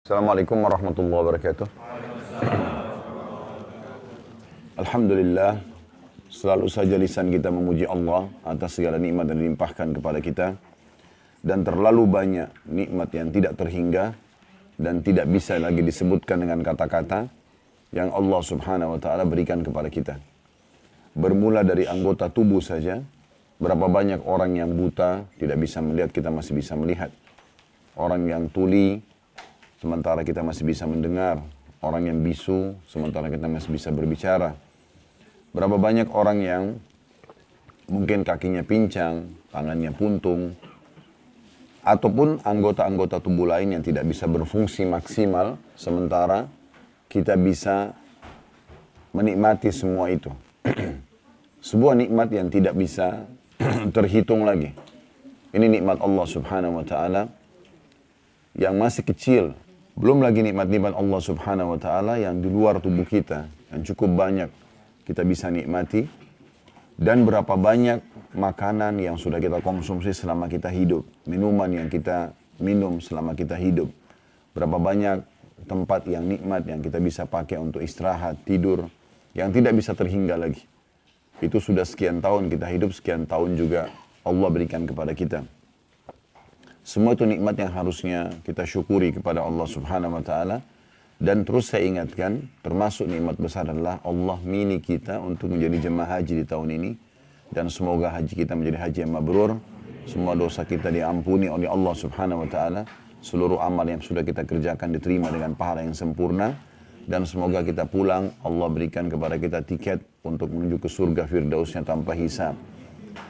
Assalamualaikum warahmatullahi wabarakatuh. Alhamdulillah, selalu saja lisan kita memuji Allah atas segala nikmat yang dilimpahkan kepada kita. Dan terlalu banyak nikmat yang tidak terhingga dan tidak bisa lagi disebutkan dengan kata-kata yang Allah subhanahu wa ta'ala berikan kepada kita. Bermula dari anggota tubuh saja, berapa banyak orang yang buta, tidak bisa melihat, kita masih bisa melihat. Orang yang tuli, sementara kita masih bisa mendengar. Orang yang bisu, sementara kita masih bisa berbicara. Berapa banyak orang yang mungkin kakinya pincang, tangannya puntung, ataupun anggota-anggota tubuh lain yang tidak bisa berfungsi maksimal, sementara kita bisa menikmati semua itu. Sebuah nikmat yang tidak bisa terhitung lagi. Ini nikmat Allah subhanahu wa ta'ala yang masih kecil. Belum lagi nikmat-nikmat Allah subhanahu wa ta'ala yang di luar tubuh kita, yang cukup banyak kita bisa nikmati. Dan berapa banyak makanan yang sudah kita konsumsi selama kita hidup. Minuman yang kita minum selama kita hidup. Berapa banyak tempat yang nikmat yang kita bisa pakai untuk istirahat, tidur, yang tidak bisa terhingga lagi. Itu sudah sekian tahun kita hidup, sekian tahun juga Allah berikan kepada kita. Semua itu nikmat yang harusnya kita syukuri kepada Allah subhanahu wa ta'ala. Dan terus saya ingatkan, termasuk nikmat besar adalah Allah milik kita untuk menjadi jemaah haji di tahun ini. Dan semoga haji kita menjadi haji yang mabrur. Semua dosa kita diampuni oleh Allah subhanahu wa ta'ala. Seluruh amal yang sudah kita kerjakan diterima dengan pahala yang sempurna. Dan semoga kita pulang, Allah berikan kepada kita tiket untuk menuju ke surga firdausnya tanpa hisab.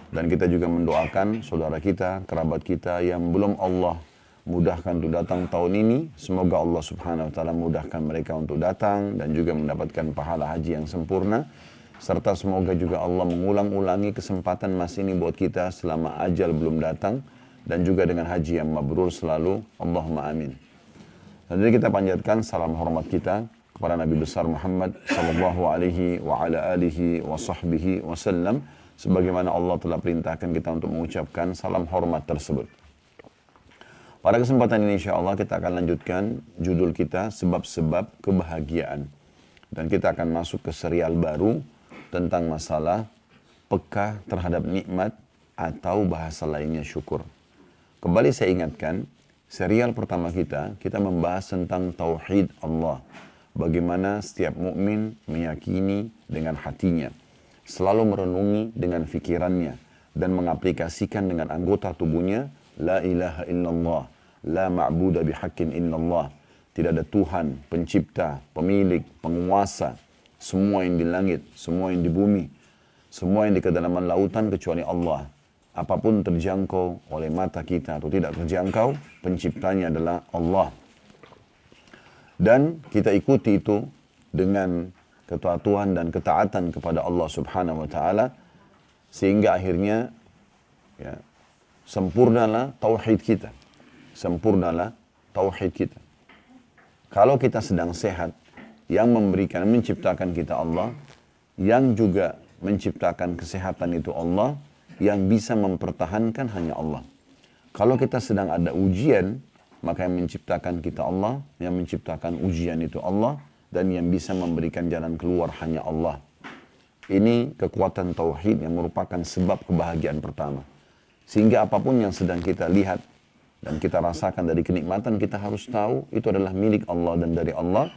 Dan kita juga mendoakan saudara kita, kerabat kita yang belum Allah mudahkan untuk datang tahun ini. Semoga Allah subhanahu wa ta'ala mudahkan mereka untuk datang dan juga mendapatkan pahala haji yang sempurna. Serta semoga juga Allah mengulang-ulangi kesempatan mas ini buat kita selama ajal belum datang. Dan juga dengan haji yang mabrur selalu. Allahumma amin. Dan jadi kita panjatkan salam hormat kita kepada Nabi besar Muhammad sallallahu alaihi wa ala alihi wa sahbihi wasallam. Sebagaimana Allah telah perintahkan kita untuk mengucapkan salam hormat tersebut. Pada kesempatan ini insya Allah kita akan lanjutkan judul kita sebab-sebab kebahagiaan. Dan kita akan masuk ke serial baru tentang masalah peka terhadap nikmat atau bahasa lainnya syukur. Kembali saya ingatkan, serial pertama kita membahas tentang tauhid Allah. Bagaimana setiap mukmin meyakini dengan hatinya. Selalu merenungi dengan fikirannya dan mengaplikasikan dengan anggota tubuhnya la ilaha illallah, la ma'budu bihaqqin illallah. Tidak ada Tuhan, pencipta, pemilik, penguasa, semua yang di langit, semua yang di bumi, semua yang di kedalaman lautan kecuali Allah. Apapun terjangkau oleh mata kita atau tidak terjangkau, penciptanya adalah Allah. Dan kita ikuti itu dengan ketaatan dan ketaatan kepada Allah subhanahu wa ta'ala. Sehingga akhirnya sempurnalah tauhid kita. Sempurnalah tauhid kita. Kalau kita sedang sehat, yang memberikan, menciptakan kita Allah, yang juga menciptakan kesehatan itu Allah, yang bisa mempertahankan hanya Allah. Kalau kita sedang ada ujian, maka yang menciptakan kita Allah, yang menciptakan ujian itu Allah, dan yang bisa memberikan jalan keluar hanya Allah. Ini kekuatan tauhid yang merupakan sebab kebahagiaan pertama. Sehingga apapun yang sedang kita lihat dan kita rasakan dari kenikmatan, kita harus tahu itu adalah milik Allah dan dari Allah.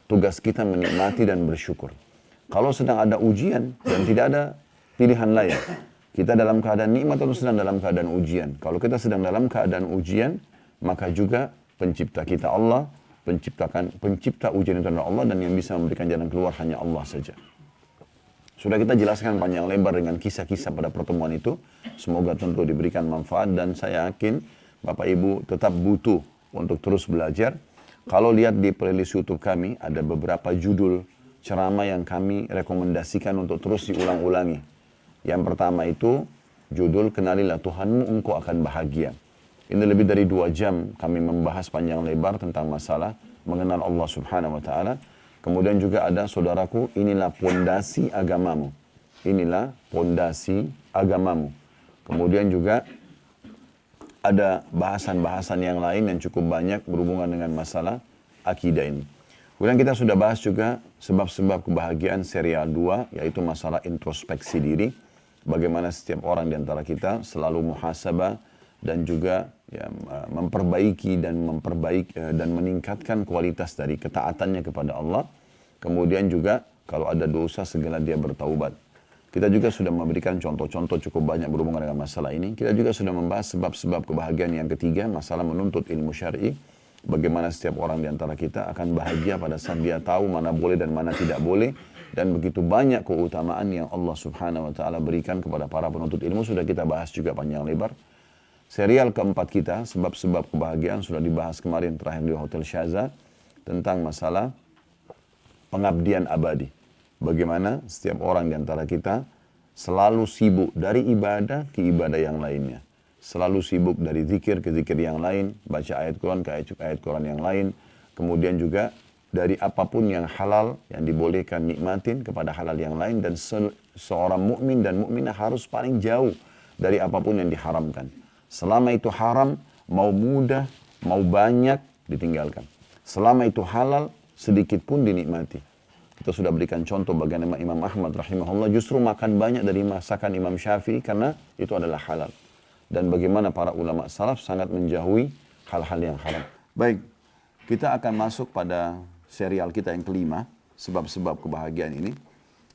Tugas kita menikmati dan bersyukur. Kalau sedang ada ujian dan tidak ada pilihan lain, kita dalam keadaan nikmat atau sedang dalam keadaan ujian. Kalau kita sedang dalam keadaan ujian, maka juga pencipta kita Allah, pencipta ujian itu adalah Allah, dan yang bisa memberikan jalan keluar hanya Allah saja. Sudah kita jelaskan panjang lebar dengan kisah-kisah pada pertemuan itu. Semoga tentu diberikan manfaat dan saya yakin Bapak Ibu tetap butuh untuk terus belajar. Kalau lihat di playlist YouTube kami ada beberapa judul ceramah yang kami rekomendasikan untuk terus diulang-ulangi. Yang pertama itu judul Kenalilah Tuhanmu, Engkau Akan Bahagia. Ini lebih dari 2 jam kami membahas panjang lebar tentang masalah mengenal Allah subhanahu wa ta'ala. Kemudian juga ada saudaraku, inilah pondasi agamamu. Inilah pondasi agamamu. Kemudian juga ada bahasan-bahasan yang lain yang cukup banyak berhubungan dengan masalah akidah ini. Kemudian kita sudah bahas juga sebab-sebab kebahagiaan serial 2, yaitu masalah introspeksi diri. Bagaimana setiap orang di antara kita selalu muhasabah dan juga ya, memperbaiki dan meningkatkan kualitas dari ketaatannya kepada Allah. Kemudian juga kalau ada dosa segala dia bertaubat. Kita juga sudah memberikan contoh-contoh cukup banyak berhubungan dengan masalah ini. Kita juga sudah membahas sebab-sebab kebahagiaan yang ketiga, masalah menuntut ilmu syar'i. Bagaimana setiap orang di antara kita akan bahagia pada saat dia tahu mana boleh dan mana tidak boleh. Dan begitu banyak keutamaan yang Allah subhanahu wa ta'ala berikan kepada para penuntut ilmu. Sudah kita bahas juga panjang lebar. Serial keempat kita, sebab-sebab kebahagiaan, sudah dibahas kemarin terakhir di Hotel Syaza. Tentang masalah pengabdian abadi. Bagaimana setiap orang di antara kita selalu sibuk dari ibadah ke ibadah yang lainnya. Selalu sibuk dari zikir ke zikir yang lain, baca ayat Quran ke ayat Quran yang lain. Kemudian juga dari apapun yang halal, yang dibolehkan nikmatin kepada halal yang lain. Dan seorang mukmin dan mukminah harus paling jauh dari apapun yang diharamkan. Selama itu haram, mau mudah, mau banyak, ditinggalkan. Selama itu halal, sedikit pun dinikmati. Kita sudah berikan contoh bagaimana Imam Ahmad rahimahullah justru makan banyak dari masakan Imam Syafi'i karena itu adalah halal. Dan bagaimana para ulama salaf sangat menjauhi hal-hal yang haram. Baik, kita akan masuk pada serial kita yang kelima, sebab-sebab kebahagiaan ini,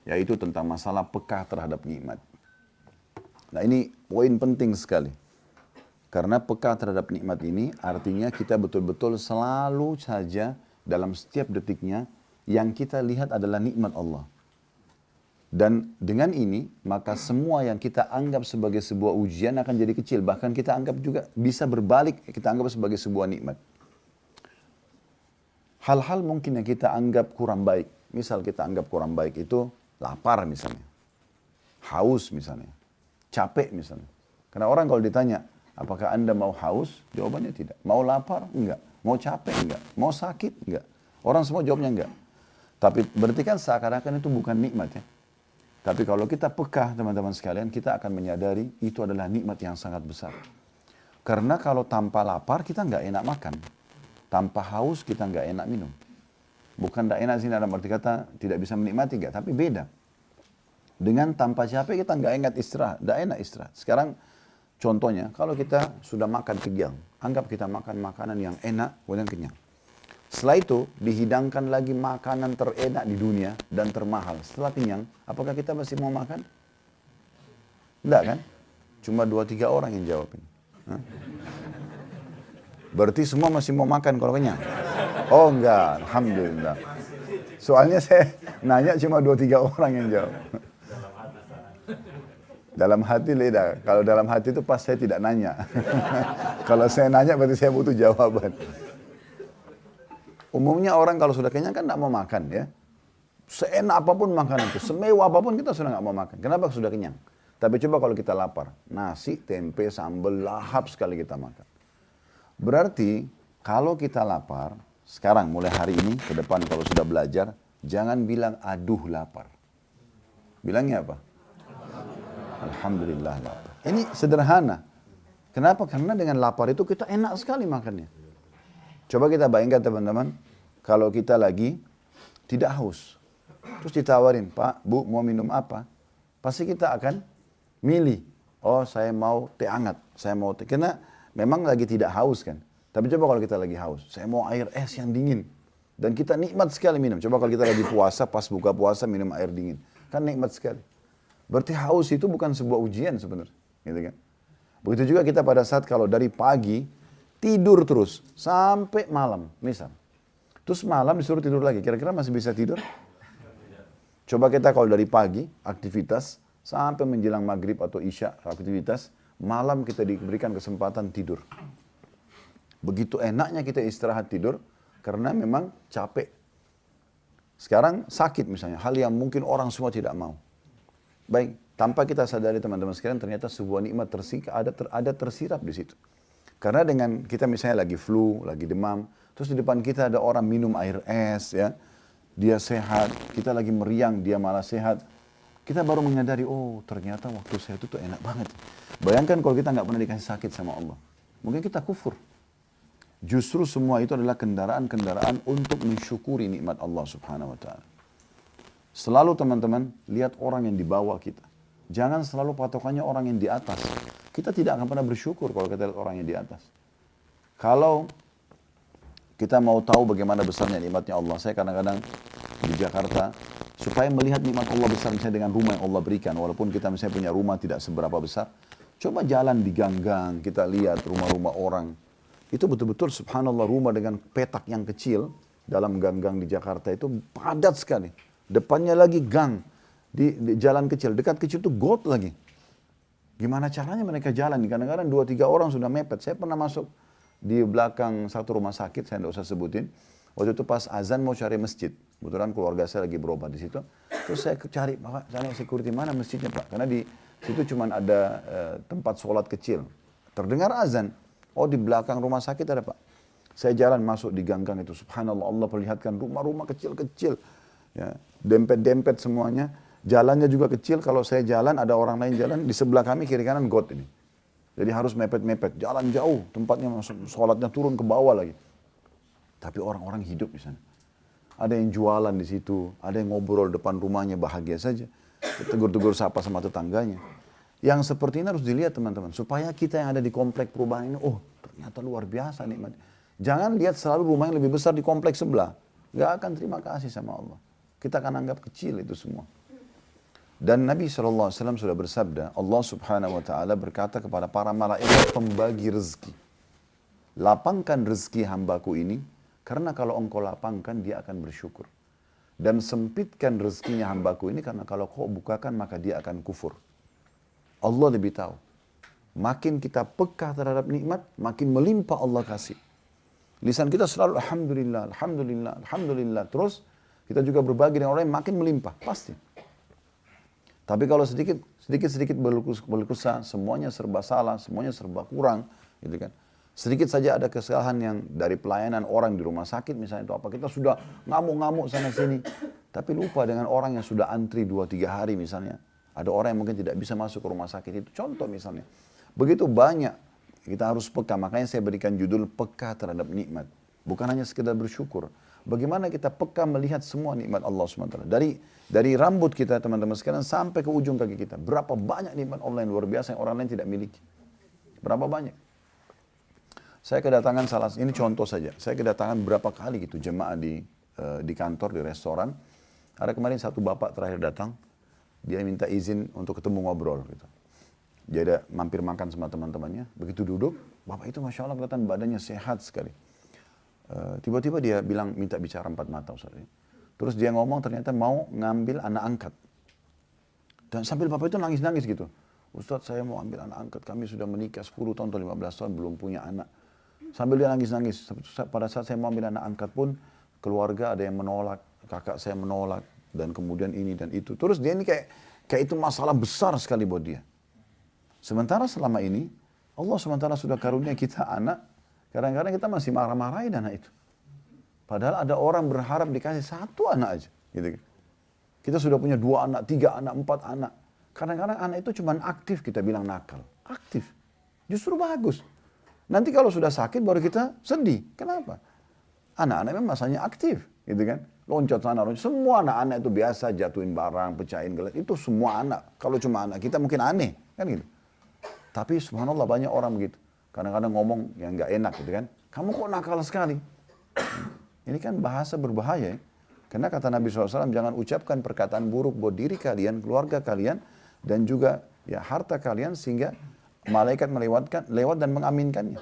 yaitu tentang masalah peka terhadap nikmat. Nah ini poin penting sekali. Karena peka terhadap nikmat ini artinya kita betul-betul selalu saja dalam setiap detiknya yang kita lihat adalah nikmat Allah. Dan dengan ini, maka semua yang kita anggap sebagai sebuah ujian akan jadi kecil. Bahkan kita anggap juga bisa berbalik, kita anggap sebagai sebuah nikmat. Hal-hal mungkin yang kita anggap kurang baik. Misal kita anggap kurang baik itu lapar misalnya. Haus misalnya. Capek misalnya. Karena orang kalau ditanya, apakah Anda mau haus? Jawabannya tidak. Mau lapar? Enggak. Mau capek? Enggak. Mau sakit? Enggak. Orang semua jawabnya enggak. Tapi berarti kan seakan-akan itu bukan nikmat ya. Tapi kalau kita peka teman-teman sekalian, kita akan menyadari itu adalah nikmat yang sangat besar. Karena kalau tanpa lapar kita nggak enak makan. Tanpa haus kita nggak enak minum. Bukan nggak enak sih dalam arti kata tidak bisa menikmati nggak, tapi beda. Dengan tanpa capek kita nggak enak istirahat. Sekarang contohnya kalau kita sudah makan kenyang, anggap kita makan makanan yang enak, kemudian kenyang. Setelah itu dihidangkan lagi makanan terenak di dunia dan termahal. Setelah kenyang, apakah kita masih mau makan? Enggak kan? Cuma 2-3 orang yang jawab ini. Hah? Berarti semua masih mau makan kalau kenyang? Oh enggak, alhamdulillah. Soalnya saya nanya cuma 2-3 orang yang jawab. Dalam hati beda. Kalau dalam hati itu pas saya tidak nanya. Kalau saya nanya berarti saya butuh jawaban. Umumnya orang kalau sudah kenyang kan tidak mau makan ya. Seenak apapun makanan itu, semewah apapun kita sudah nggak mau makan. Kenapa? Sudah kenyang. Tapi coba kalau kita lapar, nasi, tempe, sambal, lahap sekali kita makan. Berarti kalau kita lapar, sekarang mulai hari ini ke depan kalau sudah belajar, jangan bilang aduh lapar. Bilangnya apa? Alhamdulillah lapar. Ini sederhana. Kenapa? Karena dengan lapar itu kita enak sekali makannya. Coba kita bayangkan teman-teman, kalau kita lagi tidak haus. Terus ditawarin, Pak, Bu, mau minum apa? Pasti kita akan milih. Oh, saya mau teh hangat, saya mau teh. Karena memang lagi tidak haus kan. Tapi coba kalau kita lagi haus, saya mau air es yang dingin. Dan kita nikmat sekali minum. Coba kalau kita lagi puasa, pas buka puasa minum air dingin. Kan nikmat sekali. Berarti haus itu bukan sebuah ujian sebenarnya. Gitu kan? Begitu juga kita pada saat kalau dari pagi, tidur terus sampai malam, misal. Terus malam disuruh tidur lagi, kira-kira masih bisa tidur? Coba kita kalau dari pagi, aktivitas, sampai menjelang maghrib atau isya, aktivitas, malam kita diberikan kesempatan tidur. Begitu enaknya kita istirahat tidur, karena memang capek. Sekarang sakit misalnya, hal yang mungkin orang semua tidak mau. Baik, tanpa kita sadari teman-teman sekalian, ternyata sebuah nikmat ada tersirap di situ. Karena dengan kita misalnya lagi flu, lagi demam, terus di depan kita ada orang minum air es, ya, dia sehat, kita lagi meriang, dia malah sehat. Kita baru menyadari, oh ternyata waktu saya itu tuh enak banget. Bayangkan kalau kita nggak pernah dikasih sakit sama Allah. Mungkin kita kufur. Justru semua itu adalah kendaraan-kendaraan untuk mensyukuri nikmat Allah Subhanahu wa taala. Selalu teman-teman lihat orang yang di bawah kita. Jangan selalu patokannya orang yang di atas. Kita tidak akan pernah bersyukur kalau kita lihat orang yang di atas. Kalau kita mau tahu bagaimana besarnya nikmatnya Allah, saya kadang-kadang di Jakarta, supaya melihat nikmat Allah besar misalnya dengan rumah yang Allah berikan, walaupun kita misalnya punya rumah tidak seberapa besar, coba jalan di gang-gang, kita lihat rumah-rumah orang. Itu betul-betul subhanallah rumah dengan petak yang kecil dalam gang-gang di Jakarta itu padat sekali. Depannya lagi gang, di jalan kecil, dekat kecil itu got lagi. Gimana caranya mereka jalan? Kadang-kadang 2-3 orang sudah mepet. Saya pernah masuk di belakang satu rumah sakit, saya tidak usah sebutin. Waktu itu pas azan mau cari masjid. Kebetulan keluarga saya lagi berobat di situ. Terus saya cari, Pak, cari security mana masjidnya Pak? Karena di situ cuma ada tempat sholat kecil. Terdengar azan. Oh di belakang rumah sakit ada Pak. Saya jalan masuk di gang-gang itu. Subhanallah Allah perlihatkan rumah-rumah kecil-kecil. Ya, dempet-dempet semuanya. Jalannya juga kecil. Kalau saya jalan ada orang lain jalan. Di sebelah kami kiri kanan got ini. Jadi harus mepet-mepet, jalan jauh, tempatnya masuk, sholatnya turun ke bawah lagi. Tapi orang-orang hidup di sana. Ada yang jualan di situ, ada yang ngobrol depan rumahnya bahagia saja. Tegur-tegur sapa sama tetangganya. Yang seperti ini harus dilihat teman-teman. Supaya kita yang ada di komplek perubahan ini, oh ternyata luar biasa nikmat. Jangan lihat selalu rumah yang lebih besar di komplek sebelah. Gak akan terima kasih sama Allah. Kita akan anggap kecil itu semua. Dan Nabi SAW sudah bersabda, Allah Subhanahu wa ta'ala berkata kepada para malaikat pembagi rezeki. Lapangkan rezeki hambaku ini, karena kalau engkau lapangkan dia akan bersyukur. Dan sempitkan rezekinya hambaku ini, karena kalau kau bukakan maka dia akan kufur. Allah lebih tahu. Makin kita peka terhadap nikmat, makin melimpah Allah kasih. Lisan kita selalu Alhamdulillah, Alhamdulillah, Alhamdulillah. Terus kita juga berbagi dengan orang yang makin melimpah, pasti. Tapi kalau sedikit berlukusa, semuanya serba salah, semuanya serba kurang, gitu kan. Sedikit saja ada kesalahan yang dari pelayanan orang di rumah sakit misalnya itu apa, kita sudah ngamuk-ngamuk sana sini, tapi lupa dengan orang yang sudah antri 2-3 hari misalnya. Ada orang yang mungkin tidak bisa masuk ke rumah sakit itu, contoh misalnya. Begitu banyak, kita harus peka, makanya saya berikan judul peka terhadap nikmat. Bukan hanya sekedar bersyukur. Bagaimana kita peka melihat semua nikmat Allah SWT. Dari rambut kita teman-teman sekalian sampai ke ujung kaki kita. Berapa banyak nikmat Allah yang luar biasa yang orang lain tidak miliki. Berapa banyak. Saya kedatangan ini contoh saja. Saya kedatangan berapa kali gitu jemaah di kantor, di restoran. Ada kemarin satu bapak terakhir datang. Dia minta izin untuk ketemu ngobrol gitu. Dia ada mampir makan sama teman-temannya. Begitu duduk, bapak itu Masya Allah kelihatan badannya sehat sekali. Tiba-tiba dia bilang minta bicara 4 mata Ustaz. Terus dia ngomong ternyata mau ngambil anak angkat. Dan sambil bapak itu nangis-nangis gitu. Ustaz saya mau ambil anak angkat, kami sudah menikah 10 tahun atau 15 tahun belum punya anak. Sambil dia nangis-nangis. Pada saat saya mau ambil anak angkat pun keluarga ada yang menolak, kakak saya menolak. Dan kemudian ini dan itu. Terus dia ini kayak itu masalah besar sekali buat dia. Sementara selama ini Allah sementara sudah karunia kita anak. Kadang-kadang kita masih marah-marahin anak itu. Padahal ada orang berharap dikasih 1 anak aja. Gitu. Kita sudah punya 2 anak, 3 anak, 4 anak. Kadang-kadang anak itu cuma aktif, kita bilang nakal. Aktif. Justru bagus. Nanti kalau sudah sakit baru kita sedih. Kenapa? Anak-anak memang masanya aktif. Gitu kan. Loncat sana, loncat. Semua anak-anak itu biasa jatuhin barang, pecahin gelas. Itu semua anak. Kalau cuma anak kita mungkin aneh. Kan gitu. Tapi subhanallah banyak orang begitu. Kadang-kadang ngomong yang nggak enak gitu kan. Kamu kok nakal sekali. Ini kan bahasa berbahaya ya. Karena kata Nabi SAW jangan ucapkan perkataan buruk buat diri kalian, keluarga kalian, dan juga ya harta kalian sehingga malaikat lewat dan mengaminkannya.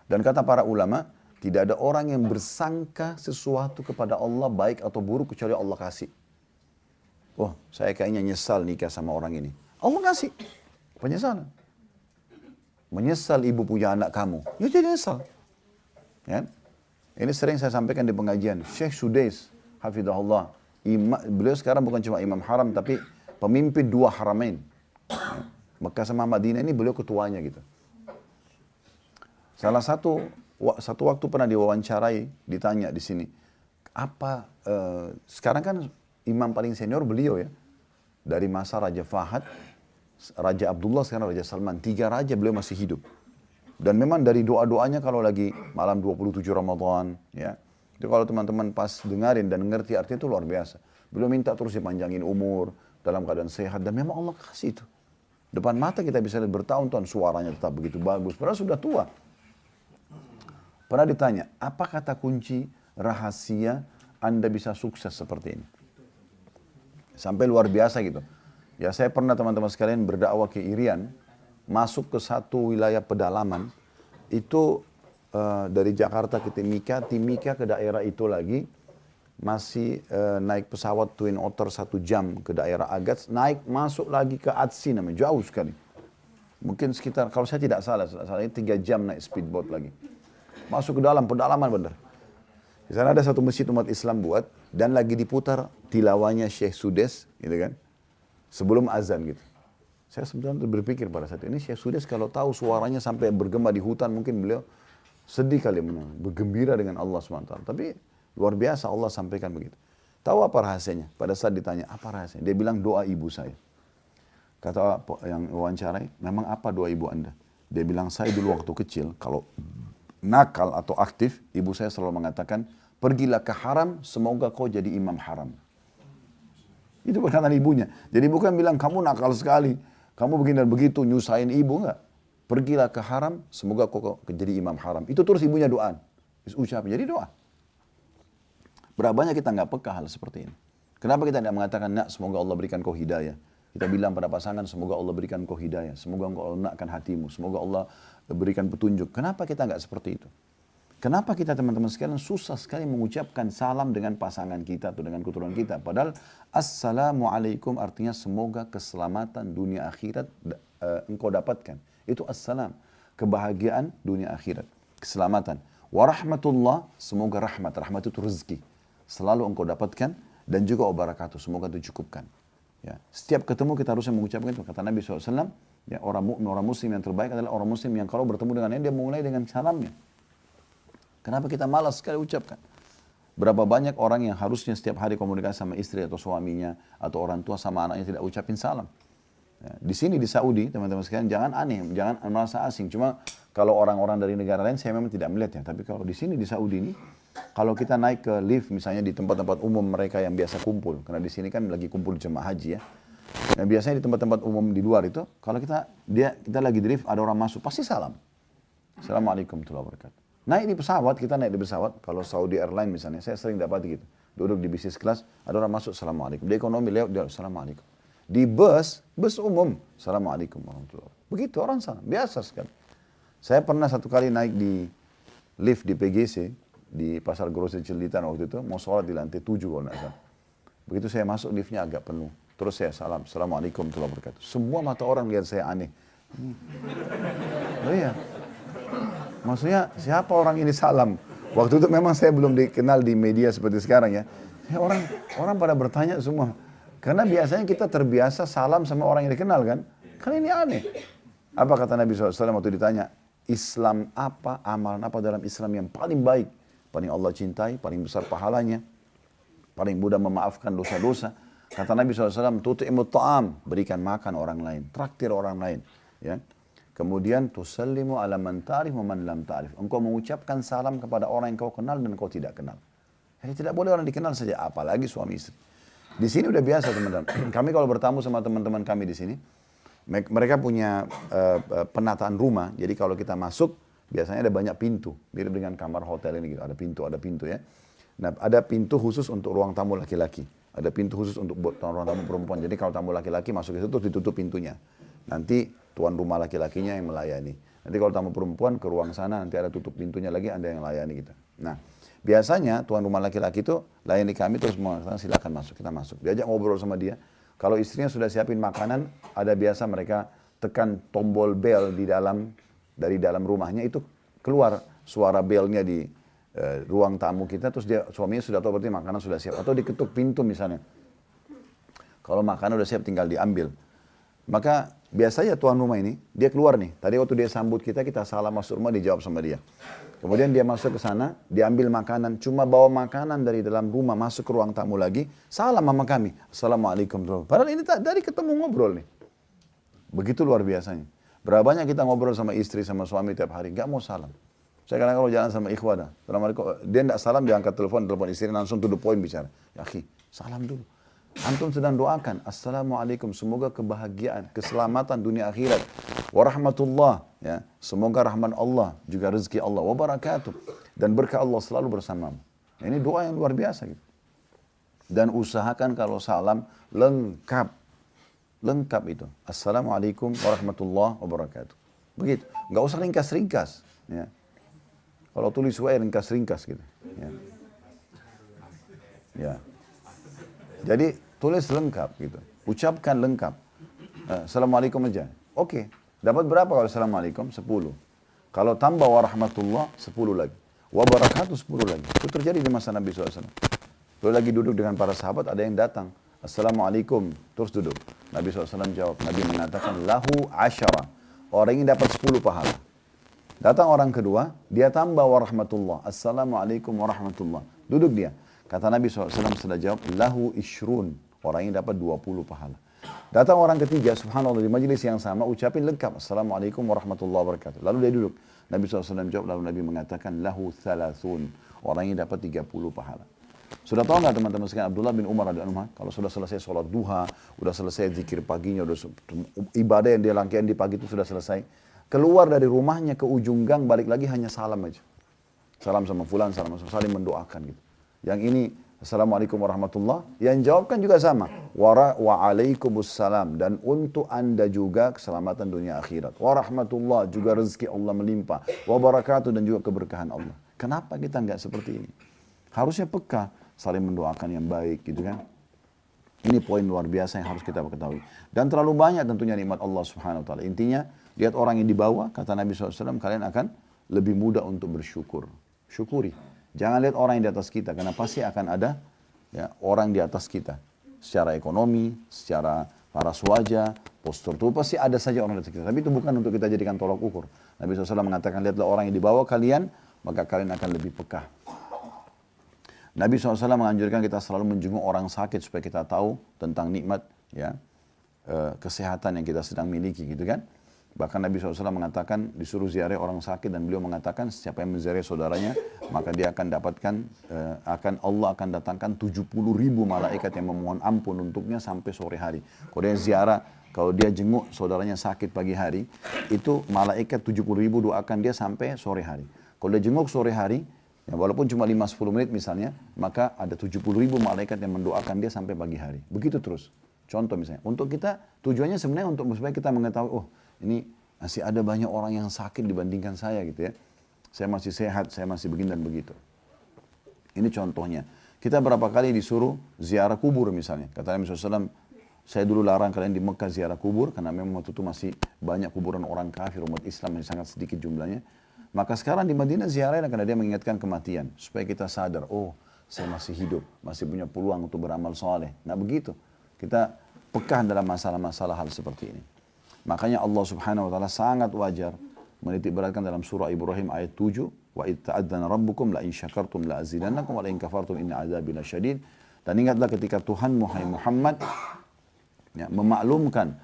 Dan kata para ulama, tidak ada orang yang bersangka sesuatu kepada Allah baik atau buruk kecuali Allah kasih. Oh saya kayaknya nyesal nikah sama orang ini. Allah kasih penyesalan. Menyesal ibu punya anak kamu. Ya jadi nyesal. Ya. Ini sering saya sampaikan di pengajian. Syekh Sudais, hafidhahullah. Beliau sekarang bukan cuma imam haram, tapi pemimpin 2 haramain. Ya. Mekah sama Madinah ini beliau ketuanya gitu. Salah satu waktu pernah diwawancarai, ditanya di sini. Sekarang kan imam paling senior beliau ya. Dari masa Raja Fahad, Raja Abdullah, sekarang Raja Salman. 3 raja beliau masih hidup. Dan memang dari doa-doanya kalau lagi malam 27 Ramadan, ya. Itu kalau teman-teman pas dengarin dan ngerti artinya itu luar biasa. Beliau minta terus dipanjangin umur, dalam keadaan sehat, dan memang Allah kasih itu. Depan mata kita bisa lihat bertahun-tahun suaranya tetap begitu bagus, padahal sudah tua. Pernah ditanya, apa kata kunci rahasia Anda bisa sukses seperti ini? Sampai luar biasa gitu. Ya saya pernah teman-teman sekalian berdakwah ke Irian, masuk ke satu wilayah pedalaman, itu dari Jakarta ke Timika, Timika ke daerah itu lagi, masih naik pesawat Twin Otter 1 jam ke daerah Agats, naik masuk lagi ke Atsi namanya, jauh sekali. Mungkin sekitar, kalau saya tidak salah 3 jam naik speedboat lagi. Masuk ke dalam, pedalaman bener. Di sana ada satu masjid umat Islam buat, dan lagi diputar tilawahnya Syekh Sudes, gitu kan. Sebelum azan gitu. Saya sebenarnya berpikir pada saat ini, Syekh Sudes kalau tahu suaranya sampai bergema di hutan, mungkin beliau sedih kali bergembira dengan Allah SWT. Tapi luar biasa Allah sampaikan begitu. Tahu apa rahasianya? Pada saat ditanya, apa rahasianya? Dia bilang doa ibu saya. Kata yang wawancarai, memang apa doa ibu Anda? Dia bilang, saya dulu waktu kecil, kalau nakal atau aktif, ibu saya selalu mengatakan, pergilah ke haram, semoga kau jadi imam haram. Itu perkataan ibunya. Jadi bukan bilang, kamu nakal sekali, kamu begini dan begitu, nyusahin ibu, enggak. Pergilah ke haram, semoga kau jadi imam haram. Itu terus ibunya doa. Ucapin, jadi doa. Berapa banyak kita nggak peka hal seperti ini. Kenapa kita tidak mengatakan, nak semoga Allah berikan kau hidayah. Kita bilang pada pasangan, semoga Allah berikan kau hidayah. Semoga engkau lunakkan hatimu. Semoga Allah berikan petunjuk. Kenapa kita nggak seperti itu? Kenapa kita teman-teman sekalian susah sekali mengucapkan salam dengan pasangan kita atau dengan keturunan kita. Padahal assalamualaikum artinya semoga keselamatan dunia akhirat engkau dapatkan. Itu assalam. Kebahagiaan dunia akhirat. Keselamatan. Warahmatullah, semoga rahmat. Rahmat itu rezeki. Selalu engkau dapatkan. Dan juga wabarakatuh. Semoga itu cukupkan. Ya. Setiap ketemu kita harusnya mengucapkan itu. Kata Nabi SAW, ya, orang muslim yang terbaik adalah orang muslim yang kalau bertemu dengannya, dia mulai dengan salamnya. Kenapa kita malas sekali ucapkan? Berapa banyak orang yang harusnya setiap hari komunikasi sama istri atau suaminya, atau orang tua sama anaknya tidak ucapin salam. Ya. Di sini di Saudi, teman-teman sekalian, jangan aneh, jangan merasa asing. Cuma kalau orang-orang dari negara lain, saya memang tidak melihatnya. Tapi kalau di sini di Saudi ini, kalau kita naik ke lift misalnya di tempat-tempat umum mereka yang biasa kumpul, karena di sini kan lagi kumpul jemaah haji ya. Nah biasanya di tempat-tempat umum di luar itu, kalau kita lagi di lift ada orang masuk pasti salam. Assalamualaikum warahmatullahi wabarakatuh. Naik di pesawat, kita naik di pesawat, kalau Saudi Airlines misalnya, saya sering dapat gitu. Duduk di bisnis kelas, ada orang masuk, Assalamualaikum. Di ekonomi lewat, dia Assalamualaikum. Di bus umum, Assalamualaikum warahmatullahi wabarakatuh. Begitu orang salam, biasa sekali. Saya pernah satu kali naik di lift di PGC, di Pasar Grosir Cililitan waktu itu, mau sholat di lantai 7 kalau tidak salah. Begitu saya masuk, liftnya agak penuh. Terus saya salam, Assalamualaikum warahmatullahi wabarakatuh. Semua mata orang lihat saya aneh. Oh iya. Maksudnya siapa orang ini salam? Waktu itu memang saya belum dikenal di media seperti sekarang ya. Orang pada bertanya semua. Karena biasanya kita terbiasa salam sama orang yang dikenal kan. Kan ini aneh. Apa kata Nabi SAW waktu ditanya, Islam apa, amalan apa dalam Islam yang paling baik? Paling Allah cintai, paling besar pahalanya, paling mudah memaafkan dosa-dosa. Kata Nabi SAW, tuti'imut ta'am, berikan makan orang lain, traktir orang lain. Ya. Kemudian, tusallimu ala man ta'rif wa man lam ta'rif. Engkau mengucapkan salam kepada orang yang kau kenal dan kau tidak kenal. Jadi tidak boleh orang dikenal saja, apalagi suami istri. Di sini udah biasa teman-teman. Kami kalau bertamu sama teman-teman kami di sini, mereka punya penataan rumah. Jadi kalau kita masuk, biasanya ada banyak pintu, mirip dengan kamar hotel ini gitu. Ada pintu ya. Nah, ada pintu khusus untuk ruang tamu laki-laki. Ada pintu khusus untuk ruang tamu perempuan. Jadi kalau tamu laki-laki masuk ke situ ditutup pintunya. Nanti tuan rumah laki-lakinya yang melayani. Nanti kalau tamu perempuan ke ruang sana nanti ada tutup pintunya lagi, ada yang layani gitu. Nah, biasanya tuan rumah laki-laki itu layani kami terus mengatakan silakan masuk, kita masuk. Diajak ngobrol sama dia. Kalau istrinya sudah siapin makanan, ada biasa mereka tekan tombol bel dari dalam rumahnya, itu keluar suara belnya di ruang tamu kita, terus suaminya sudah tahu berarti makanan sudah siap. Atau diketuk pintu misalnya. Kalau makanan sudah siap tinggal diambil. Maka biasanya tuan rumah ini, dia keluar nih. Tadi waktu dia sambut kita salam masuk rumah, dijawab sama dia. Kemudian dia masuk ke sana, diambil makanan, cuma bawa makanan dari dalam rumah masuk ke ruang tamu lagi, salam sama kami. Assalamualaikum. Padahal ini tadi ketemu ngobrol nih. Begitu luar biasanya. Berapa banyak kita ngobrol sama istri, sama suami tiap hari, nggak mau salam. Saya kadang kalau jalan sama ikhwan, dia nggak salam, dia angkat telepon istri langsung to the point bicara. Ya akhi, salam dulu. Antum sedang doakan, assalamualaikum, semoga kebahagiaan, keselamatan dunia akhirat, warahmatullah, ya, semoga rahman Allah, juga rezeki Allah, wabarakatuh, dan berkah Allah selalu bersamamu. Ini doa yang luar biasa gitu. Dan usahakan kalau salam lengkap itu. Assalamualaikum warahmatullahi wabarakatuh. Begitu, nggak usah ringkas-ringkas. Ya. Kalau tulis WA ringkas-ringkas gitu. Ya. Ya. Jadi tulis lengkap gitu. Ucapkan lengkap. Assalamualaikum aja. Oke. Dapat berapa kalau assalamualaikum? 10. Kalau tambah warahmatullah 10 lagi. Wabarakatuh 10 lagi. Itu terjadi di masa Nabi SAW. Lalu lagi duduk dengan para sahabat, ada yang datang. Assalamualaikum. Terus duduk. Nabi SAW jawab. Nabi mengatakan lahu asyara. Orang ini dapat 10 pahala. Datang orang kedua, dia tambah warahmatullah. Assalamualaikum warahmatullah. Duduk dia. Kata Nabi SAW setelah jawab, lahu ishrun. Orang ini dapat 20 pahala. Datang orang ketiga, subhanallah, di majelis yang sama, ucapin lengkap. Assalamualaikum warahmatullahi wabarakatuh. Lalu dia duduk. Nabi SAW jawab, lalu Nabi mengatakan, lahu thalathun. Orang ini dapat 30 pahala. Sudah tahu nggak teman-teman sekalian, Abdullah bin Umar radhiyallahu anhu, kalau sudah selesai sholat duha, sudah selesai zikir paginya, sudah ibadah yang dia lakukan di pagi itu sudah selesai, keluar dari rumahnya ke ujung gang, balik lagi hanya salam aja. Salam sama fulan, salam sama saling mendoakan gitu. Yang ini, assalamualaikum warahmatullah, yang jawabkan juga sama. Wa'alaikumussalam, dan untuk anda juga keselamatan dunia akhirat. Warahmatullah, juga rezeki Allah melimpah. Wabarakatuh, dan juga keberkahan Allah. Kenapa kita nggak seperti ini? Harusnya peka, saling mendoakan yang baik gitu kan. Ini poin luar biasa yang harus kita ketahui. Dan terlalu banyak tentunya nikmat Allah Subhanahu wa taala. Intinya, lihat orang yang di bawah, kata Nabi SAW, kalian akan lebih mudah untuk bersyukur. Syukuri. Jangan lihat orang yang di atas kita, karena pasti akan ada ya, orang di atas kita. Secara ekonomi, secara paras wajah, postur tubuh, pasti ada saja orang di atas kita. Tapi itu bukan untuk kita jadikan tolak ukur. Nabi SAW mengatakan, lihatlah orang yang di bawah kalian, maka kalian akan lebih peka. Nabi SAW menganjurkan kita selalu menjenguk orang sakit supaya kita tahu tentang nikmat ya, kesehatan yang kita sedang miliki gitu kan. Bahkan Nabi SAW mengatakan disuruh ziarah orang sakit dan beliau mengatakan siapa yang menziarah saudaranya maka dia akan dapatkan, Allah akan datangkan 70.000 malaikat yang memohon ampun untuknya sampai sore hari. Kalau dia ziarah, kalau dia jenguk saudaranya sakit pagi hari, itu malaikat 70.000 doakan dia sampai sore hari. Kalau dia jenguk sore hari, ya walaupun cuma 5-10 menit misalnya, maka ada 70.000 malaikat yang mendoakan dia sampai pagi hari. Begitu terus. Contoh misalnya, untuk kita tujuannya sebenarnya untuk supaya kita mengetahui, oh ini masih ada banyak orang yang sakit dibandingkan saya gitu ya. Saya masih sehat, saya masih begini dan begitu. Ini contohnya. Kita berapa kali disuruh ziarah kubur misalnya. Kata Nabi SAW, saya dulu larang kalian di Mekah ziarah kubur, karena memang waktu itu masih banyak kuburan orang kafir, umat Islam yang sangat sedikit jumlahnya. Maka sekarang di Madinah ziarahnya karena dia mengingatkan kematian. Supaya kita sadar, oh saya masih hidup, masih punya peluang untuk beramal soleh. Nah begitu. Kita peka dalam masalah-masalah hal seperti ini. Makanya Allah Subhanahu wa taala sangat wajar menitik beratkan dalam surah Ibrahim ayat 7, wa id ta'adzana rabbukum la in syakartum la azidannakum wa la in kafartum inna adzabi lasyadid. Dan ingatlah ketika Tuhan Muhammad ya, memaklumkan,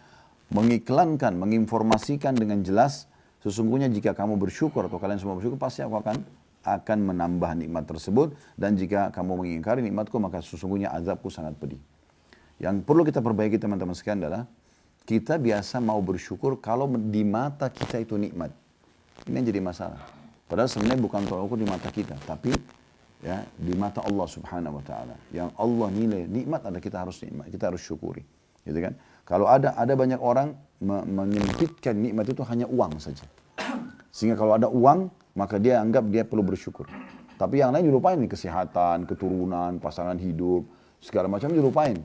mengiklankan, menginformasikan dengan jelas, sesungguhnya jika kamu bersyukur atau kalian semua bersyukur, pasti aku akan menambah nikmat tersebut, dan jika kamu mengingkari nikmatku maka sesungguhnya azabku sangat pedih. Yang perlu kita perbaiki teman-teman sekalian adalah kita biasa mau bersyukur kalau di mata kita itu nikmat. Ini yang jadi masalah. Padahal sebenarnya bukan tolak ukur di mata kita, tapi ya di mata Allah Subhanahu wa taala. Yang Allah nilai nikmat adalah kita harus nikmat, kita harus syukuri. Gitu kan? Kalau ada banyak orang menyempitkan nikmat itu hanya uang saja. Sehingga kalau ada uang, maka dia anggap dia perlu bersyukur. Tapi yang lain dilupain nih, kesehatan, keturunan, pasangan hidup, segala macam dilupain.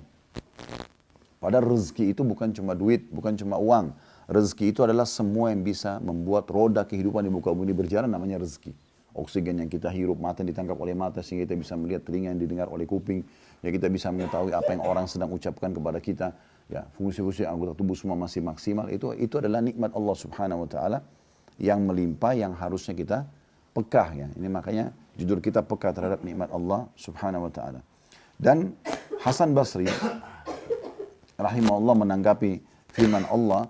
Padahal rezeki itu bukan cuma duit, bukan cuma uang. Rezeki itu adalah semua yang bisa membuat roda kehidupan di muka bumi berjalan, namanya rezeki. Oksigen yang kita hirup, mata yang ditangkap oleh mata sehingga kita bisa melihat, telinga yang didengar oleh kuping, ya kita bisa mengetahui apa yang orang sedang ucapkan kepada kita, ya fungsi-fungsi anggota tubuh semua masih maksimal. Itu adalah nikmat Allah Subhanahu wa taala yang melimpah, yang harusnya kita peka ya. Ini makanya jujur kita peka terhadap nikmat Allah Subhanahu wa taala. Dan Hasan Basri rahimahullah menanggapi firman Allah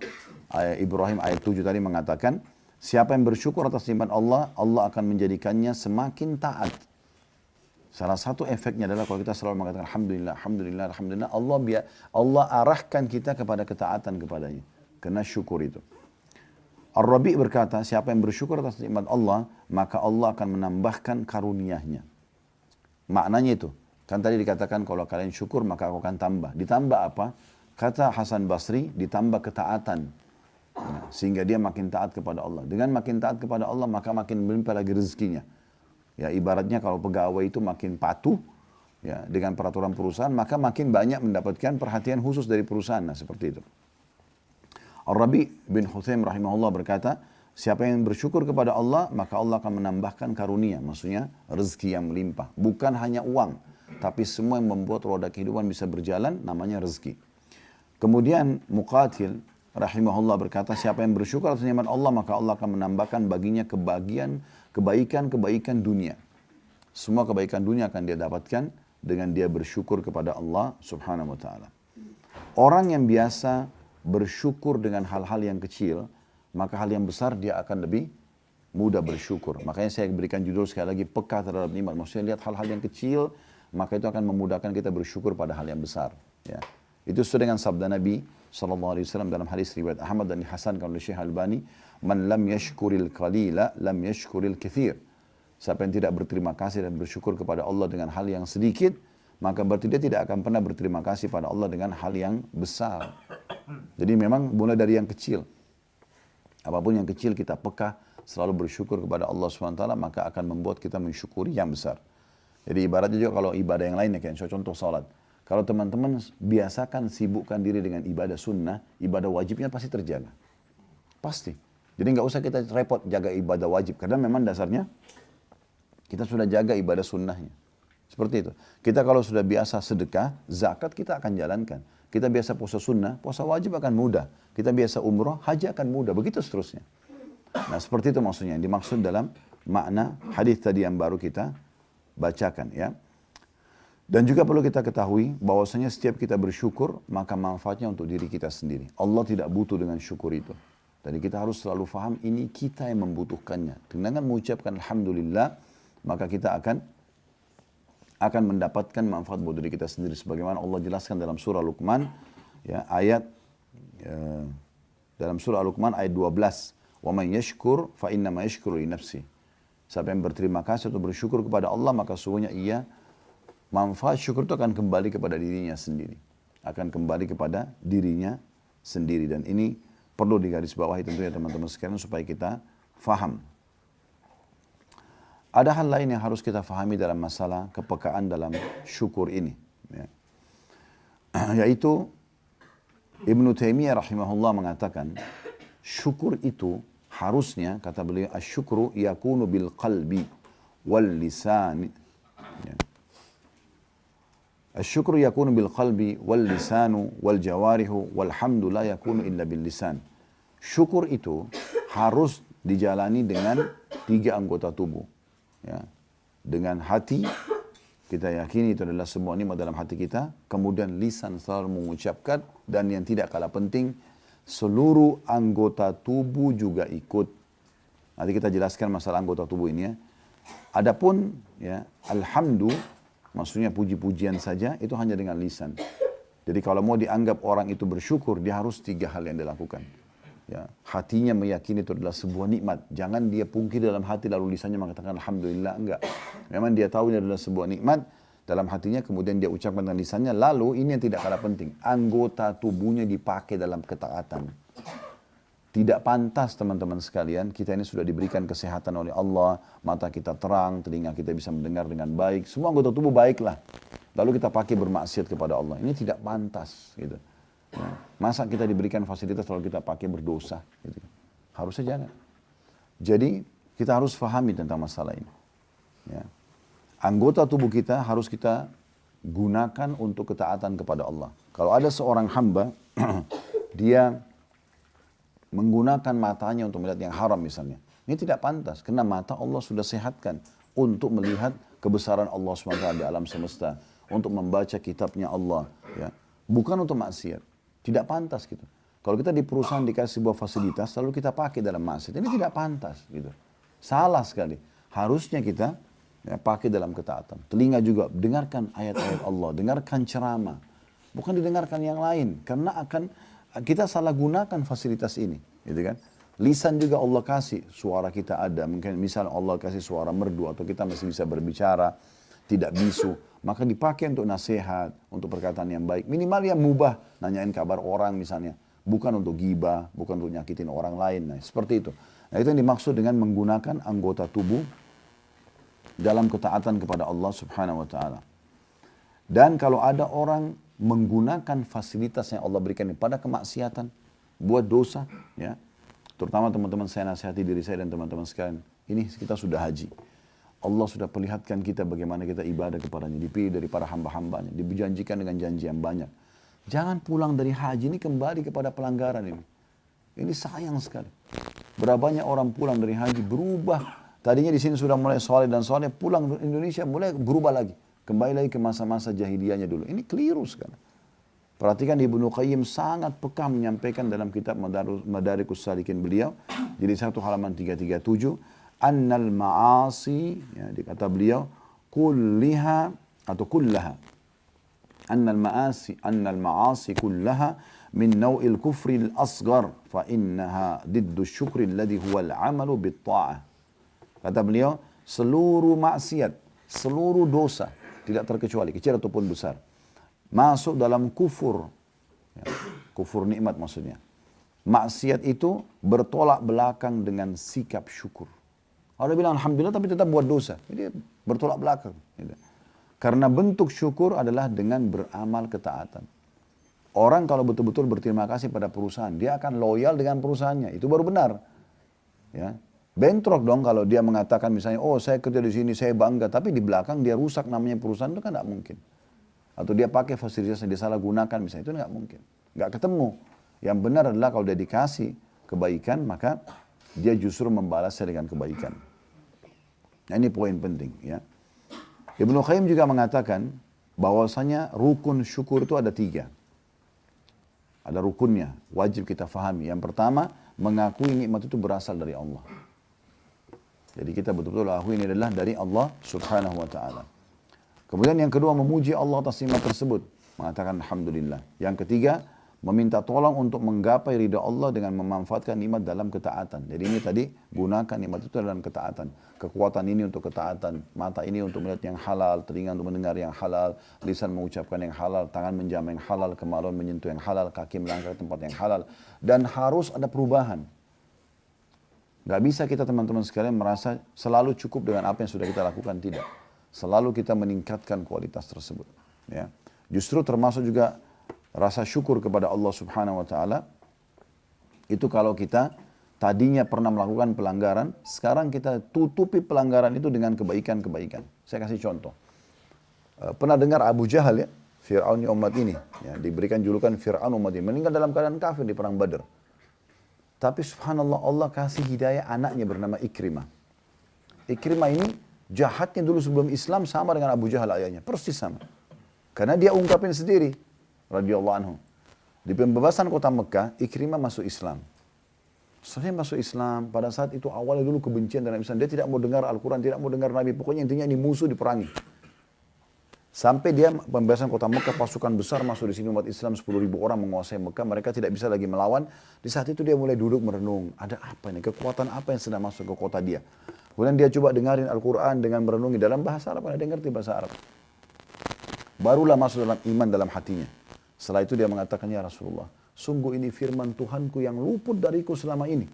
Ibrahim ayat 7 tadi mengatakan, siapa yang bersyukur atas nikmat Allah, Allah akan menjadikannya semakin taat. Salah satu efeknya adalah kalau kita selalu mengatakan alhamdulillah, alhamdulillah, alhamdulillah, Allah arahkan kita kepada ketaatan kepadanya. Karena syukur itu. Ar-Rabi' berkata, siapa yang bersyukur atas nikmat Allah, maka Allah akan menambahkan karunia-Nya. Maknanya itu. Kan tadi dikatakan kalau kalian syukur maka aku akan tambah. Ditambah apa? Kata Hasan Basri, ditambah ketaatan. Nah, sehingga dia makin taat kepada Allah. Dengan makin taat kepada Allah maka makin berlimpah lagi rezekinya. Ya, ibaratnya kalau pegawai itu makin patuh ya, dengan peraturan perusahaan, maka makin banyak mendapatkan perhatian khusus dari perusahaan. Nah, seperti itu. Ar-Rabi' bin Huthaim rahimahullah berkata, siapa yang bersyukur kepada Allah, maka Allah akan menambahkan karunia. Maksudnya rezeki yang melimpah. Bukan hanya uang, tapi semua yang membuat roda kehidupan bisa berjalan, namanya rezeki. Kemudian Muqatil rahimahullah berkata, siapa yang bersyukur atas nikmat Allah, maka Allah akan menambahkan baginya kebaikan-kebaikan dunia. Semua kebaikan dunia akan dia dapatkan dengan dia bersyukur kepada Allah subhanahu wa ta'ala. Orang yang biasa bersyukur dengan hal-hal yang kecil, maka hal yang besar dia akan lebih mudah bersyukur. Makanya saya berikan judul sekali lagi, peka terhadap nikmat. Maksudnya lihat hal-hal yang kecil, maka itu akan memudahkan kita bersyukur pada hal yang besar. Ya. Itu sesuai dengan sabda Nabi SAW dalam hadis riwayat Ahmad dan dihasankan oleh Syekh Albani, man lam yashkuril qalila lam yashkuril katsir. Siapa yang tidak berterima kasih dan bersyukur kepada Allah dengan hal yang sedikit, maka berarti dia tidak akan pernah berterima kasih pada Allah dengan hal yang besar. Jadi memang mulai dari yang kecil. Apapun yang kecil kita peka, selalu bersyukur kepada Allah SWT, maka akan membuat kita mensyukuri yang besar. Jadi ibaratnya juga kalau ibadah yang lainnya, kayak contoh salat. Kalau teman-teman biasakan sibukkan diri dengan ibadah sunnah, ibadah wajibnya pasti terjaga. Pasti. Jadi nggak usah kita repot jaga ibadah wajib, karena memang dasarnya kita sudah jaga ibadah sunnahnya. Seperti itu. Kita kalau sudah biasa sedekah, zakat kita akan jalankan. Kita biasa puasa sunnah, puasa wajib akan mudah. Kita biasa umrah, haji akan mudah. Begitu seterusnya. Nah seperti itu maksudnya. Yang dimaksud dalam makna hadis tadi yang baru kita bacakan. Ya. Dan juga perlu kita ketahui bahwasanya setiap kita bersyukur, maka manfaatnya untuk diri kita sendiri. Allah tidak butuh dengan syukur itu. Jadi kita harus selalu faham ini kita yang membutuhkannya. Dengan mengucapkan alhamdulillah, maka kita akan mendapatkan manfaat buat diri kita sendiri. Sebagaimana Allah jelaskan dalam surah Luqman, ya, dalam surah Luqman ayat 12. وَمَنْ يَشْكُرْ فَإِنَّمَا يَشْكُرُ لِنَفْسِهِ. Siapa yang berterima kasih atau bersyukur kepada Allah, maka sesungguhnya ia manfaat syukur itu akan kembali kepada dirinya sendiri. Akan kembali kepada dirinya sendiri. Dan ini perlu digarisbawahi tentunya teman-teman sekalian supaya kita faham. Ada hal lain yang harus kita fahami dalam masalah kepekaan dalam syukur ini. Ya. Yaitu Ibnu Taimiyah rahimahullah mengatakan, syukur itu harusnya, kata beliau, asyukru yakunu bil qalbi wal lisani. Ya. Asyukru yakunu bil qalbi wal lisanu wal jawarihu walhamdu la yakunu illa bil lisan. Syukur itu harus dijalani dengan 3 anggota tubuh. Ya. Dengan hati, kita yakini itu adalah semua nikmat dalam hati kita. Kemudian lisan selalu mengucapkan, dan yang tidak kalah penting, seluruh anggota tubuh juga ikut. Nanti kita jelaskan masalah anggota tubuh ini ya. Adapun ya, alhamdulillah, maksudnya puji-pujian saja, itu hanya dengan lisan. Jadi kalau mau dianggap orang itu bersyukur, dia harus 3 hal yang dilakukan. Ya, hatinya meyakini itu adalah sebuah nikmat. Jangan dia pungkiri dalam hati lalu lisannya mengatakan alhamdulillah, enggak. Memang dia tahu ini adalah sebuah nikmat dalam hatinya, kemudian dia ucapkan dengan lisannya. Lalu ini yang tidak kalah penting, anggota tubuhnya dipakai dalam ketaatan. Tidak pantas teman-teman sekalian, kita ini sudah diberikan kesehatan oleh Allah, mata kita terang, telinga kita bisa mendengar dengan baik, semua anggota tubuh baiklah. Lalu kita pakai bermaksiat kepada Allah, ini tidak pantas gitu. Ya. Masa kita diberikan fasilitas lalu kita pakai berdosa gitu. Harusnya jangan. Jadi kita harus fahami tentang masalah ini. Ya. Anggota tubuh kita harus kita gunakan untuk ketaatan kepada Allah. Kalau ada seorang hamba, dia menggunakan matanya untuk melihat yang haram misalnya. Ini tidak pantas, karena mata Allah sudah sehatkan untuk melihat kebesaran Allah SWT di alam semesta. Untuk membaca kitabnya Allah. Ya. Bukan untuk maksiat. Tidak pantas gitu. Kalau kita di perusahaan dikasih sebuah fasilitas, lalu kita pakai dalam maksiat, ini tidak pantas gitu. Salah sekali. Harusnya kita pakai dalam ketaatan. Telinga juga, dengarkan ayat-ayat Allah, dengarkan ceramah. Bukan didengarkan yang lain, karena akan kita salah gunakan fasilitas ini, gitu kan? Lisan juga Allah kasih, suara kita ada. Mungkin misalnya Allah kasih suara merdu atau kita masih bisa berbicara, tidak bisu. Maka dipakai untuk nasihat, untuk perkataan yang baik. Minimal yang mubah, nanyain kabar orang misalnya. Bukan untuk gibah, bukan untuk nyakitin orang lain. Nah, seperti itu. Nah, itu yang dimaksud dengan menggunakan anggota tubuh dalam ketaatan kepada Allah Subhanahu wa Ta'ala. Dan kalau ada orang menggunakan fasilitas yang Allah berikan pada kemaksiatan, buat dosa, ya. Terutama teman-teman saya nasihati diri saya dan teman-teman sekalian. Ini kita sudah haji. Allah sudah perlihatkan kita bagaimana kita ibadah kepadanya. Dipilih dari para hamba-hambanya. Dijanjikan dengan janji yang banyak. Jangan pulang dari haji ini kembali kepada pelanggaran ini. Ini sayang sekali. Berapa banyak orang pulang dari haji berubah. Tadinya di sini sudah mulai soleh dan soleh. Pulang ke Indonesia mulai berubah lagi. Kembali lagi ke masa-masa jahiliyahnya dulu. Ini keliru sekali. Perhatikan Ibnu Qayyim sangat peka menyampaikan dalam kitab Madarikus Salikin beliau. Jadi 1 halaman 337. Annal ma'asi, ya, dikata beliau, kulliha atau kullaha. Annal ma'asi kullaha min naw'il kufri al-asghar. Fa innaha diddu syukri alladhi huwa al-amalu bit-ta'ah. Kata beliau, seluruh maksiat, seluruh dosa, tidak terkecuali, kecil ataupun besar, masuk dalam kufur. Ya, kufur nikmat maksudnya. Maksiat itu bertolak belakang dengan sikap syukur. Orang bilang Alhamdulillah tapi tetap buat dosa. Jadi bertolak belakang. Gitu. Karena bentuk syukur adalah dengan beramal ketaatan. Orang kalau betul-betul berterima kasih pada perusahaan, dia akan loyal dengan perusahaannya. Itu baru benar. Ya. Bentrok dong kalau dia mengatakan misalnya, oh saya kerja di sini, saya bangga. Tapi di belakang dia rusak namanya perusahaan, itu kan tidak mungkin. Atau dia pakai fasilitas yang disalahgunakan misalnya, itu nggak mungkin. Nggak ketemu. Yang benar adalah kalau dia dikasih kebaikan, maka dia justru membalasnya dengan kebaikan. Nah ini poin penting ya. Ibnu Qayyim juga mengatakan bahwasanya rukun syukur itu ada 3. Ada rukunnya, wajib kita fahami. Yang pertama, mengakui nikmat itu berasal dari Allah. Jadi kita betul-betul akui ini adalah dari Allah Subhanahu wa Ta'ala. Kemudian yang kedua, memuji Allah atas nikmat tersebut, mengatakan Alhamdulillah. Yang ketiga, meminta tolong untuk menggapai ridha Allah dengan memanfaatkan nikmat dalam ketaatan. Jadi ini tadi, gunakan nikmat itu dalam ketaatan. Kekuatan ini untuk ketaatan, mata ini untuk melihat yang halal, telinga untuk mendengar yang halal, lisan mengucapkan yang halal, tangan menjamah yang halal, kemaluan menyentuh yang halal, kaki melangkah ke tempat yang halal. Dan harus ada perubahan. Gak bisa kita teman-teman sekalian merasa selalu cukup dengan apa yang sudah kita lakukan, tidak. Selalu kita meningkatkan kualitas tersebut. Ya. Justru termasuk juga rasa syukur kepada Allah Subhanahu wa Ta'ala itu kalau kita tadinya pernah melakukan pelanggaran, sekarang kita tutupi pelanggaran itu dengan kebaikan-kebaikan. Saya kasih contoh. Pernah dengar Abu Jahal ya, Fir'aun umat ini, ya, diberikan julukan Fir'aun umat ini, meninggal dalam keadaan kafir di perang Badar. Tapi subhanallah Allah kasih hidayah anaknya bernama Ikrimah. Ikrimah ini jahatnya dulu sebelum Islam sama dengan Abu Jahal ayahnya, persis sama. Karena dia ungkapin sendiri, radhiyallahu anhu. Di pembebasan kota Mekah, Ikrimah masuk Islam. Setelah masuk Islam, pada saat itu awalnya dulu kebencian terhadap Islam. Dia tidak mau dengar Al-Quran, tidak mau dengar Nabi. Pokoknya intinya ini musuh diperangi. Sampai dia pembebasan kota Mekah, pasukan besar masuk di sini umat Islam 10.000 orang menguasai Mekah. Mereka tidak bisa lagi melawan. Di saat itu dia mulai duduk merenung. Ada apa ini? Kekuatan apa yang sedang masuk ke kota dia? Kemudian dia coba dengarin Al-Quran dengan merenungi dalam bahasa Arab. Dia ngerti bahasa Arab. Barulah masuk dalam iman dalam hatinya. Setelah itu dia mengatakan, ya Rasulullah, sungguh ini firman Tuhanku yang luput dariku selama ini.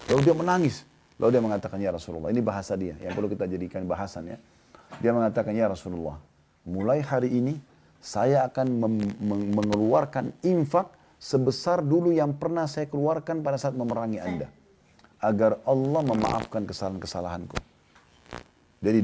Lalu dia menangis. Lalu dia mengatakan, ya Rasulullah, ini bahasa dia yang perlu kita jadikan bahasan ya. Dia mengatakan, ya Rasulullah, mulai hari ini saya akan mengeluarkan infak sebesar dulu yang pernah saya keluarkan pada saat memerangi Anda. Agar Allah memaafkan kesalahan-kesalahanku. Jadi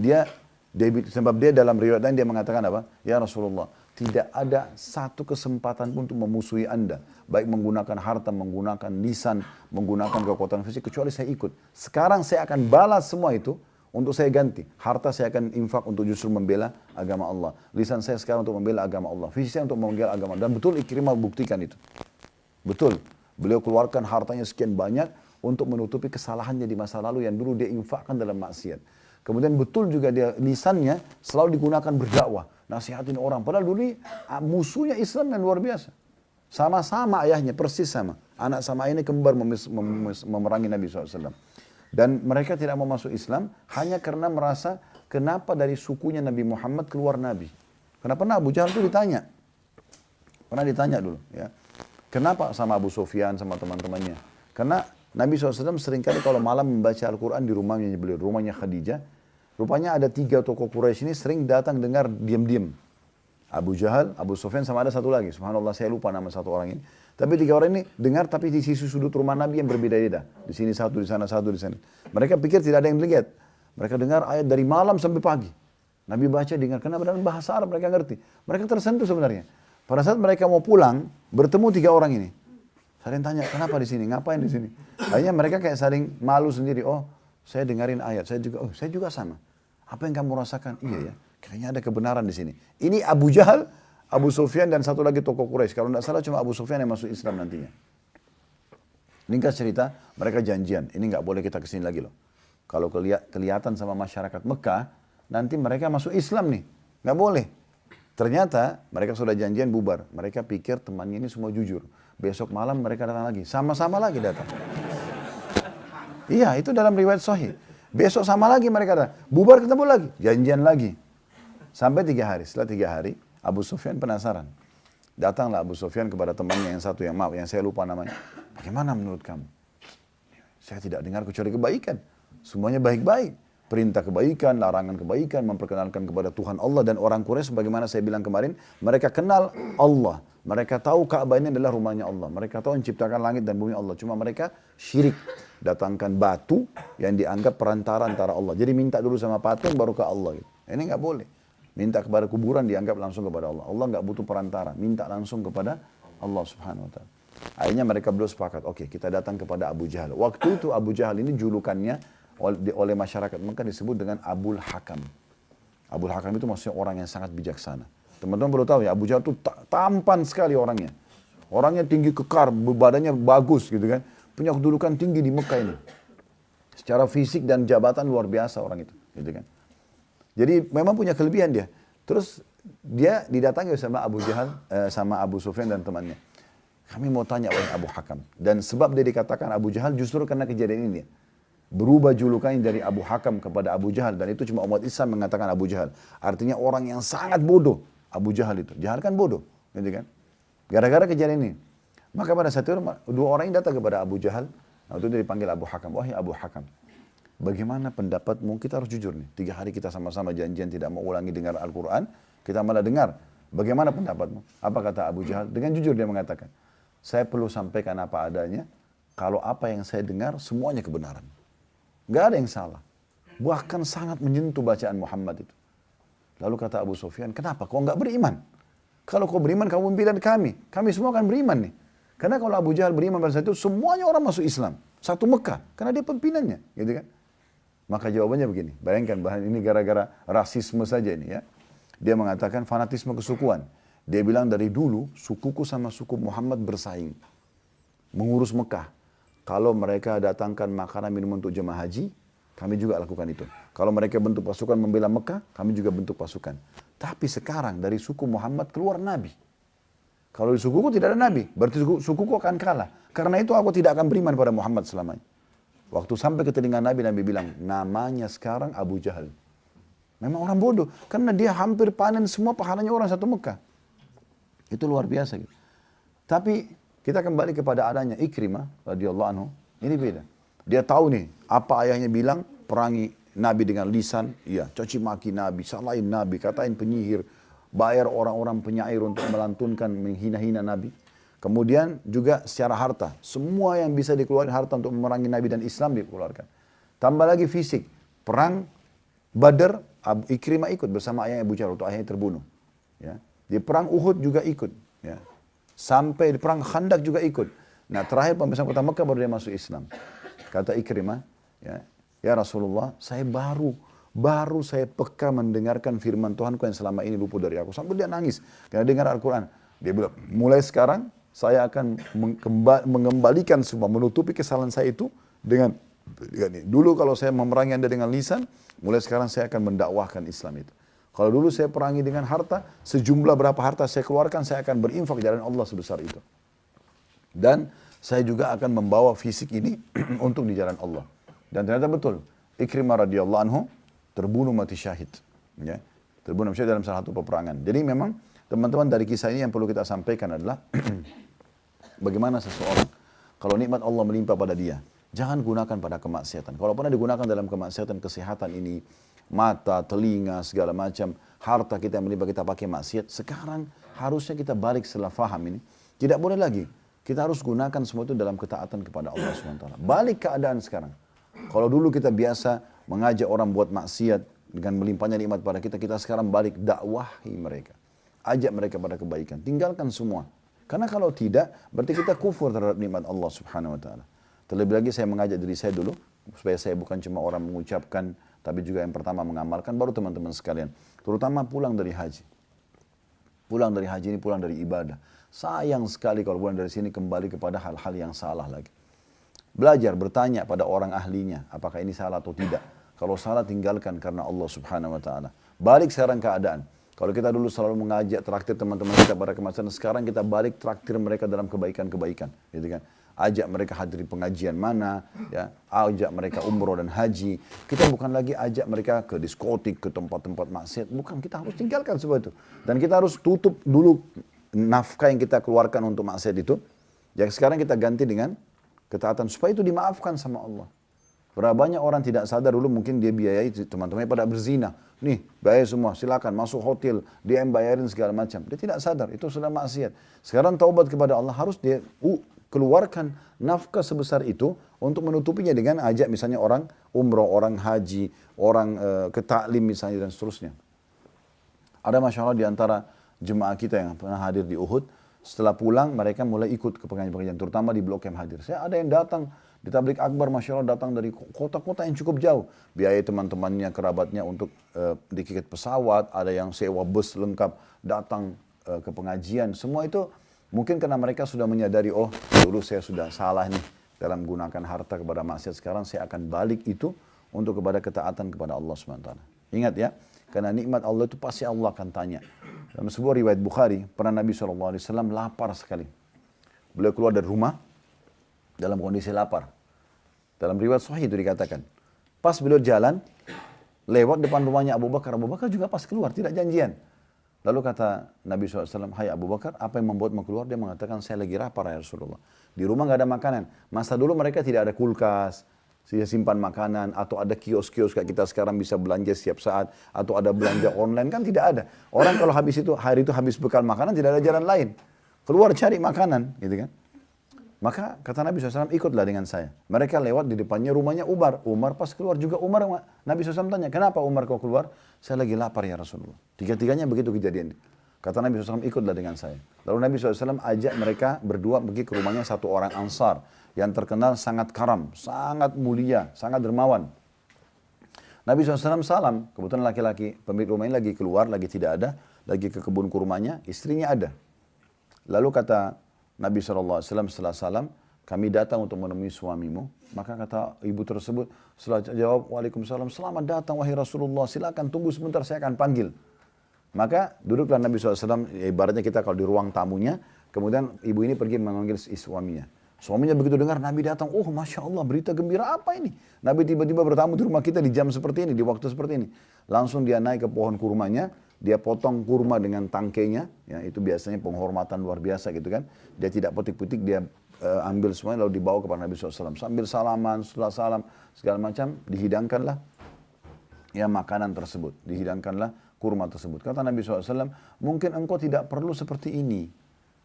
sebab dia dalam riwayat lain dia mengatakan apa? Ya Rasulullah, tidak ada satu kesempatan pun untuk memusuhi Anda. Baik menggunakan harta, menggunakan lisan, menggunakan kekuatan fisik, kecuali saya ikut. Sekarang saya akan balas semua itu untuk saya ganti. Harta saya akan infak untuk justru membela agama Allah. Lisan saya sekarang untuk membela agama Allah. Fisik saya untuk membela agama Allah. Dan betul Ikrimah buktikan itu. Betul. Beliau keluarkan hartanya sekian banyak untuk menutupi kesalahannya di masa lalu yang dulu dia infakkan dalam maksiat. Kemudian betul juga dia lisannya selalu digunakan berdakwah, nasihatin orang. Padahal dulu ini musuhnya Islam yang luar biasa. Sama-sama ayahnya, persis sama. Anak sama ayahnya kembar memerangi Nabi SAW. Dan mereka tidak mau masuk Islam hanya karena merasa kenapa dari sukunya Nabi Muhammad keluar Nabi. Kenapa Abu Jahal itu ditanya. Pernah ditanya dulu ya. Kenapa sama Abu Sufyan, sama teman-temannya? Karena Nabi SAW seringkali kalau malam membaca Al-Quran di rumahnya beliau, rumahnya Khadijah. Rupanya ada 3 tokoh Quraisy ini sering datang dengar diam-diam. Abu Jahal, Abu Sufyan, sama ada satu lagi. Subhanallah saya lupa nama satu orang ini. Tapi 3 orang ini dengar tapi di sisi sudut rumah Nabi yang berbeda-beda. Di sini satu, di sana satu, di sana. Mereka pikir tidak ada yang lihat. Mereka dengar ayat dari malam sampai pagi. Nabi baca, dengar. Karena dalam bahasa Arab mereka ngerti. Mereka tersentuh sebenarnya. Pada saat mereka mau pulang, bertemu 3 orang ini. Saling tanya, kenapa di sini? Ngapain di sini? Akhirnya mereka kayak saling malu sendiri. Oh, saya dengarin ayat. Saya juga sama. Apa yang kamu rasakan? Iya ya. Kayaknya ada kebenaran di sini. Ini Abu Jahal, Abu Sufyan dan satu lagi tokoh Quraisy. Kalau tidak salah cuma Abu Sufyan yang masuk Islam nantinya. Ringkas cerita, mereka janjian. Ini nggak boleh kita kesini lagi loh. Kalau kelihatan sama masyarakat Mekah, nanti mereka masuk Islam nih. Nggak boleh. Ternyata mereka sudah janjian bubar. Mereka pikir temannya ini semua jujur. Besok malam mereka datang lagi. Sama-sama lagi datang. Iya, itu dalam riwayat sahih. Besok sama lagi mereka datang. Bubar ketemu lagi. Janjian lagi. Sampai 3 hari. Setelah 3 hari, Abu Sufyan penasaran. Datanglah Abu Sufyan kepada temannya yang satu, yang maaf, yang saya lupa namanya. Bagaimana menurut kamu? Saya tidak dengar kecuali kebaikan. Semuanya baik-baik. Perintah kebaikan, larangan kebaikan, memperkenalkan kepada Tuhan Allah. Dan orang Quraisy sebagaimana saya bilang kemarin, mereka kenal Allah. Mereka tahu Ka'bah ini adalah rumahnya Allah. Mereka tahu menciptakan langit dan bumi Allah. Cuma mereka syirik. Datangkan batu yang dianggap perantara antara Allah. Jadi minta dulu sama patung baru ke Allah. Gitu. Ini nggak boleh. Minta kepada kuburan dianggap langsung kepada Allah. Allah nggak butuh perantara. Minta langsung kepada Allah Subhanahu Wa Taala. Akhirnya mereka berdua sepakat. Oke, kita datang kepada Abu Jahal. Waktu itu Abu Jahal ini julukannya oleh masyarakat Mekah disebut dengan Abul Hakam. Abul Hakam itu maksudnya orang yang sangat bijaksana. Teman-teman perlu tahu ya, Abu Jahal itu tampan sekali orangnya. Orangnya tinggi kekar, badannya bagus gitu kan. Punya kedudukan tinggi di Mekah ini. Secara fisik dan jabatan luar biasa orang itu, gitu kan. Jadi memang punya kelebihan dia. Terus dia didatangi sama Abu Jahal, sama Abu Sufyan dan temannya. Kami mau tanya oleh Abu Hakam. Dan sebab dia dikatakan Abu Jahal justru karena kejadian ini. Berubah julukannya dari Abu Hakam kepada Abu Jahal. Dan itu cuma umat Islam mengatakan Abu Jahal. Artinya orang yang sangat bodoh. Abu Jahal itu. Jahal kan bodoh. Gitu kan? Gara-gara kejadian ini. Maka pada saat itu 2 orang ini datang kepada Abu Jahal. Waktu itu dipanggil Abu Hakam. Wahai Abu Hakam. Bagaimana pendapatmu? Kita harus jujur nih. 3 hari kita sama-sama janjian tidak mau ulangi dengar Al-Quran. Kita malah dengar. Bagaimana pendapatmu? Apa kata Abu Jahal? Dengan jujur dia mengatakan. Saya perlu sampaikan apa adanya. Kalau apa yang saya dengar semuanya kebenaran. Gak ada yang salah. Bahkan sangat menyentuh bacaan Muhammad itu. Lalu kata Abu Sufyan, kenapa kau nggak beriman? Kalau kau beriman, kamu pimpinan kami. Kami semua akan beriman nih. Karena kalau Abu Jahal beriman pada saat itu, semuanya orang masuk Islam. Satu Mekah. Karena dia pimpinannya. Gitu kan? Maka jawabannya begini. Bayangkan, bahan ini gara-gara rasisme saja ini ya. Dia mengatakan fanatisme kesukuan. Dia bilang dari dulu, sukuku sama suku Muhammad bersaing. Mengurus Mekah. Kalau mereka datangkan makanan minum untuk jemaah haji, kami juga lakukan itu. Kalau mereka bentuk pasukan membela Mekah, kami juga bentuk pasukan. Tapi sekarang dari suku Muhammad keluar Nabi. Kalau di sukuku tidak ada Nabi, berarti sukuku akan kalah. Karena itu aku tidak akan beriman pada Muhammad selamanya. Waktu sampai ke telinga Nabi, Nabi bilang, namanya sekarang Abu Jahal. Memang orang bodoh, karena dia hampir panen semua pahalanya orang satu Mekah. Itu luar biasa. Gitu. Tapi kita kembali kepada adanya Ikrimah radhiyallahu anhu. Ini beda. Dia tahu nih apa ayahnya bilang, perangi Nabi dengan lisan, iya, caci maki Nabi, salahin Nabi, katain penyihir, bayar orang-orang penyair untuk melantunkan menghina-hina Nabi. Kemudian juga secara harta, semua yang bisa dikeluarkan harta untuk memerangi Nabi dan Islam dikeluarkan. Tambah lagi fisik, perang Badar, Ikrimah ikut bersama ayahnya Abu Jahal, waktu ayahnya terbunuh. Ya. Di perang Uhud juga ikut. Ya. Sampai di perang Khandak juga ikut. Nah terakhir pembebasan kota Mekah baru dia masuk Islam. Kata Ikrimah, ya Rasulullah, saya baru saya peka mendengarkan firman Tuhanku yang selama ini luput dari aku. Sampai dia nangis karena dengar Al-Quran. Dia bilang, mulai sekarang saya akan mengembalikan semua, menutupi kesalahan saya itu dengan ini. Dulu kalau saya memerangi Anda dengan lisan, mulai sekarang saya akan mendakwahkan Islam itu. Kalau dulu saya perangi dengan harta, sejumlah berapa harta saya keluarkan, saya akan berinfak jalan Allah sebesar itu. Dan saya juga akan membawa fisik ini untuk di jalan Allah. Dan ternyata betul, Ikrimah radhiyallahu anhu terbunuh mati syahid. Ya. Terbunuh mati syahid dalam salah satu peperangan. Jadi memang teman-teman dari kisah ini yang perlu kita sampaikan adalah bagaimana seseorang kalau nikmat Allah melimpah pada dia, jangan gunakan pada kemaksiatan. Kalau pernah digunakan dalam kemaksiatan, kesehatan ini, mata, telinga, segala macam, harta kita yang melimpah kita pakai maksiat, sekarang harusnya kita balik setelah faham ini. Tidak boleh lagi. Kita harus gunakan semua itu dalam ketaatan kepada Allah SWT. Balik keadaan sekarang. Kalau dulu kita biasa mengajak orang buat maksiat dengan melimpahnya nikmat pada kita, kita sekarang balik dakwahi mereka. Ajak mereka pada kebaikan. Tinggalkan semua. Karena kalau tidak, berarti kita kufur terhadap nikmat Allah Subhanahu wa taala. Terlebih lagi saya mengajak diri saya dulu supaya saya bukan cuma orang mengucapkan, tapi juga yang pertama mengamalkan, baru teman-teman sekalian. Terutama pulang dari haji. Pulang dari haji ini pulang dari ibadah. Sayang sekali kalau pulang dari sini kembali kepada hal-hal yang salah lagi. Belajar, bertanya pada orang ahlinya, apakah ini salah atau tidak. Kalau salah tinggalkan karena Allah Subhanahu wa taala. Balik sekarang keadaan. Kalau kita dulu selalu mengajak traktir teman-teman kita pada kemaksiatan, sekarang kita balik traktir mereka dalam kebaikan-kebaikan, gitu kan? Ajak mereka hadiri pengajian mana, ya, ajak mereka umroh dan haji. Kita bukan lagi ajak mereka ke diskotik, ke tempat-tempat maksiat, bukan, kita harus tinggalkan semua itu. Dan kita harus tutup dulu nafkah yang kita keluarkan untuk maksiat itu. Yang sekarang kita ganti dengan ketaatan supaya itu dimaafkan sama Allah. Berapa banyak orang tidak sadar dulu mungkin dia biayai teman-temannya pada berzina. Nih, bayar semua, silakan masuk hotel, dia yang bayarin segala macam. Dia tidak sadar, itu sudah maksiat. Sekarang taubat kepada Allah harus dia keluarkan nafkah sebesar itu untuk menutupinya dengan ajak misalnya orang umroh, orang haji, orang ke taklim misalnya dan seterusnya. Ada Masya Allah di antara jemaah kita yang pernah hadir di Uhud, setelah pulang mereka mulai ikut ke pengajian-pengajian, terutama di Blok M hadir. Saya ada yang datang di tablik akbar, Masya Allah datang dari kota-kota yang cukup jauh. Biaya teman-temannya, kerabatnya untuk dikikat pesawat, ada yang sewa bus lengkap, datang ke pengajian. Semua itu mungkin karena mereka sudah menyadari, oh dulu saya sudah salah nih dalam menggunakan harta kepada maksiat, sekarang saya akan balik itu untuk kepada ketaatan kepada Allah SWT. Ingat ya, karena nikmat Allah itu pasti Allah akan tanya. Dalam sebuah riwayat Bukhari, pernah Nabi SAW lapar sekali. Beliau keluar dari rumah dalam kondisi lapar. Dalam riwayat sahih itu dikatakan. Pas beliau jalan, lewat depan rumahnya Abu Bakar. Abu Bakar juga pas keluar, tidak janjian. Lalu kata Nabi SAW, hai Abu Bakar, apa yang membuatmu keluar? Dia mengatakan, saya lagi lapar ya Rasulullah. Di rumah nggak ada makanan. Masa dulu mereka tidak ada kulkas, simpan makanan, atau ada kios-kios kayak kita sekarang bisa belanja setiap saat, atau ada belanja online, kan tidak ada. Orang kalau habis itu, hari itu habis bekal makanan, tidak ada jalan lain. Keluar cari makanan, gitu kan. Maka kata Nabi SAW, ikutlah dengan saya. Mereka lewat di depannya rumahnya Umar. Umar pas keluar juga Umar. Nabi SAW tanya, kenapa Umar kau keluar? Saya lagi lapar ya Rasulullah. Tiga-tiganya begitu kejadian. Kata Nabi SAW, ikutlah dengan saya. Lalu Nabi SAW ajak mereka berdua pergi ke rumahnya satu orang Ansar. Yang terkenal sangat karam, sangat mulia, sangat dermawan. Nabi SAW salam. Kebetulan laki-laki pemilik rumah ini lagi keluar, lagi tidak ada. Lagi ke kebun kurmanya, istrinya ada. Lalu kata Nabi SAW setelah salam, kami datang untuk menemui suamimu. Maka kata ibu tersebut, setelah jawab, Waalaikumsalam, selamat datang wahai Rasulullah, silakan tunggu sebentar, saya akan panggil. Maka duduklah Nabi SAW, ibaratnya kita kalau di ruang tamunya, kemudian ibu ini pergi memanggil suaminya. Suaminya begitu dengar Nabi datang, oh Masya Allah, berita gembira apa ini? Nabi tiba-tiba bertamu di rumah kita di jam seperti ini, di waktu seperti ini. Langsung dia naik ke pohon kurmanya, dia potong kurma dengan tangkainya, ya itu biasanya penghormatan luar biasa gitu kan. Dia tidak petik-petik, dia ambil semuanya lalu dibawa kepada Nabi SAW. Sambil salaman, setelah salam, segala macam, dihidangkanlah ya makanan tersebut. Dihidangkanlah kurma tersebut. Kata Nabi SAW, mungkin engkau tidak perlu seperti ini.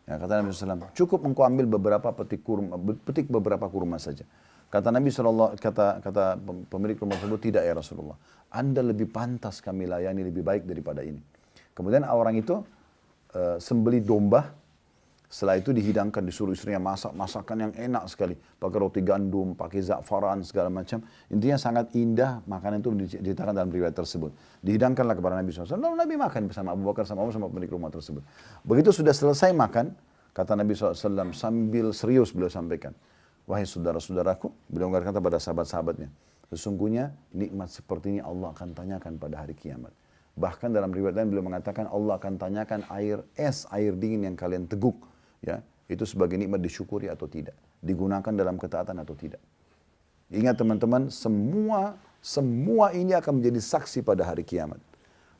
Ya, kata Nabi SAW, cukup engkau ambil beberapa petik beberapa kurma saja. Kata Nabi SAW, kata pemilik rumah tersebut, tidak ya Rasulullah. Anda lebih pantas kami layani lebih baik daripada ini. Kemudian orang itu sembeli domba. Setelah itu dihidangkan, disuruh istrinya masak masakan yang enak sekali. Pakai roti gandum, pakai za'faran, segala macam. Intinya sangat indah makanan itu diceritakan dalam riwayat tersebut. Dihidangkanlah kepada Nabi SAW. Lalu Nabi makan bersama Abu Bakar, sama Umar, sama pemilik rumah tersebut. Begitu sudah selesai makan, Kata Nabi SAW sambil serius beliau sampaikan, wahai saudara-saudaraku, beliau mengatakan pada sahabat-sahabatnya, sesungguhnya nikmat seperti ini Allah akan tanyakan pada hari kiamat. Bahkan dalam riwayat lain beliau mengatakan Allah akan tanyakan air es, air dingin yang kalian teguk, ya, itu sebagai nikmat disyukuri atau tidak, digunakan dalam ketaatan atau tidak. Ingat teman-teman, semua ini akan menjadi saksi pada hari kiamat.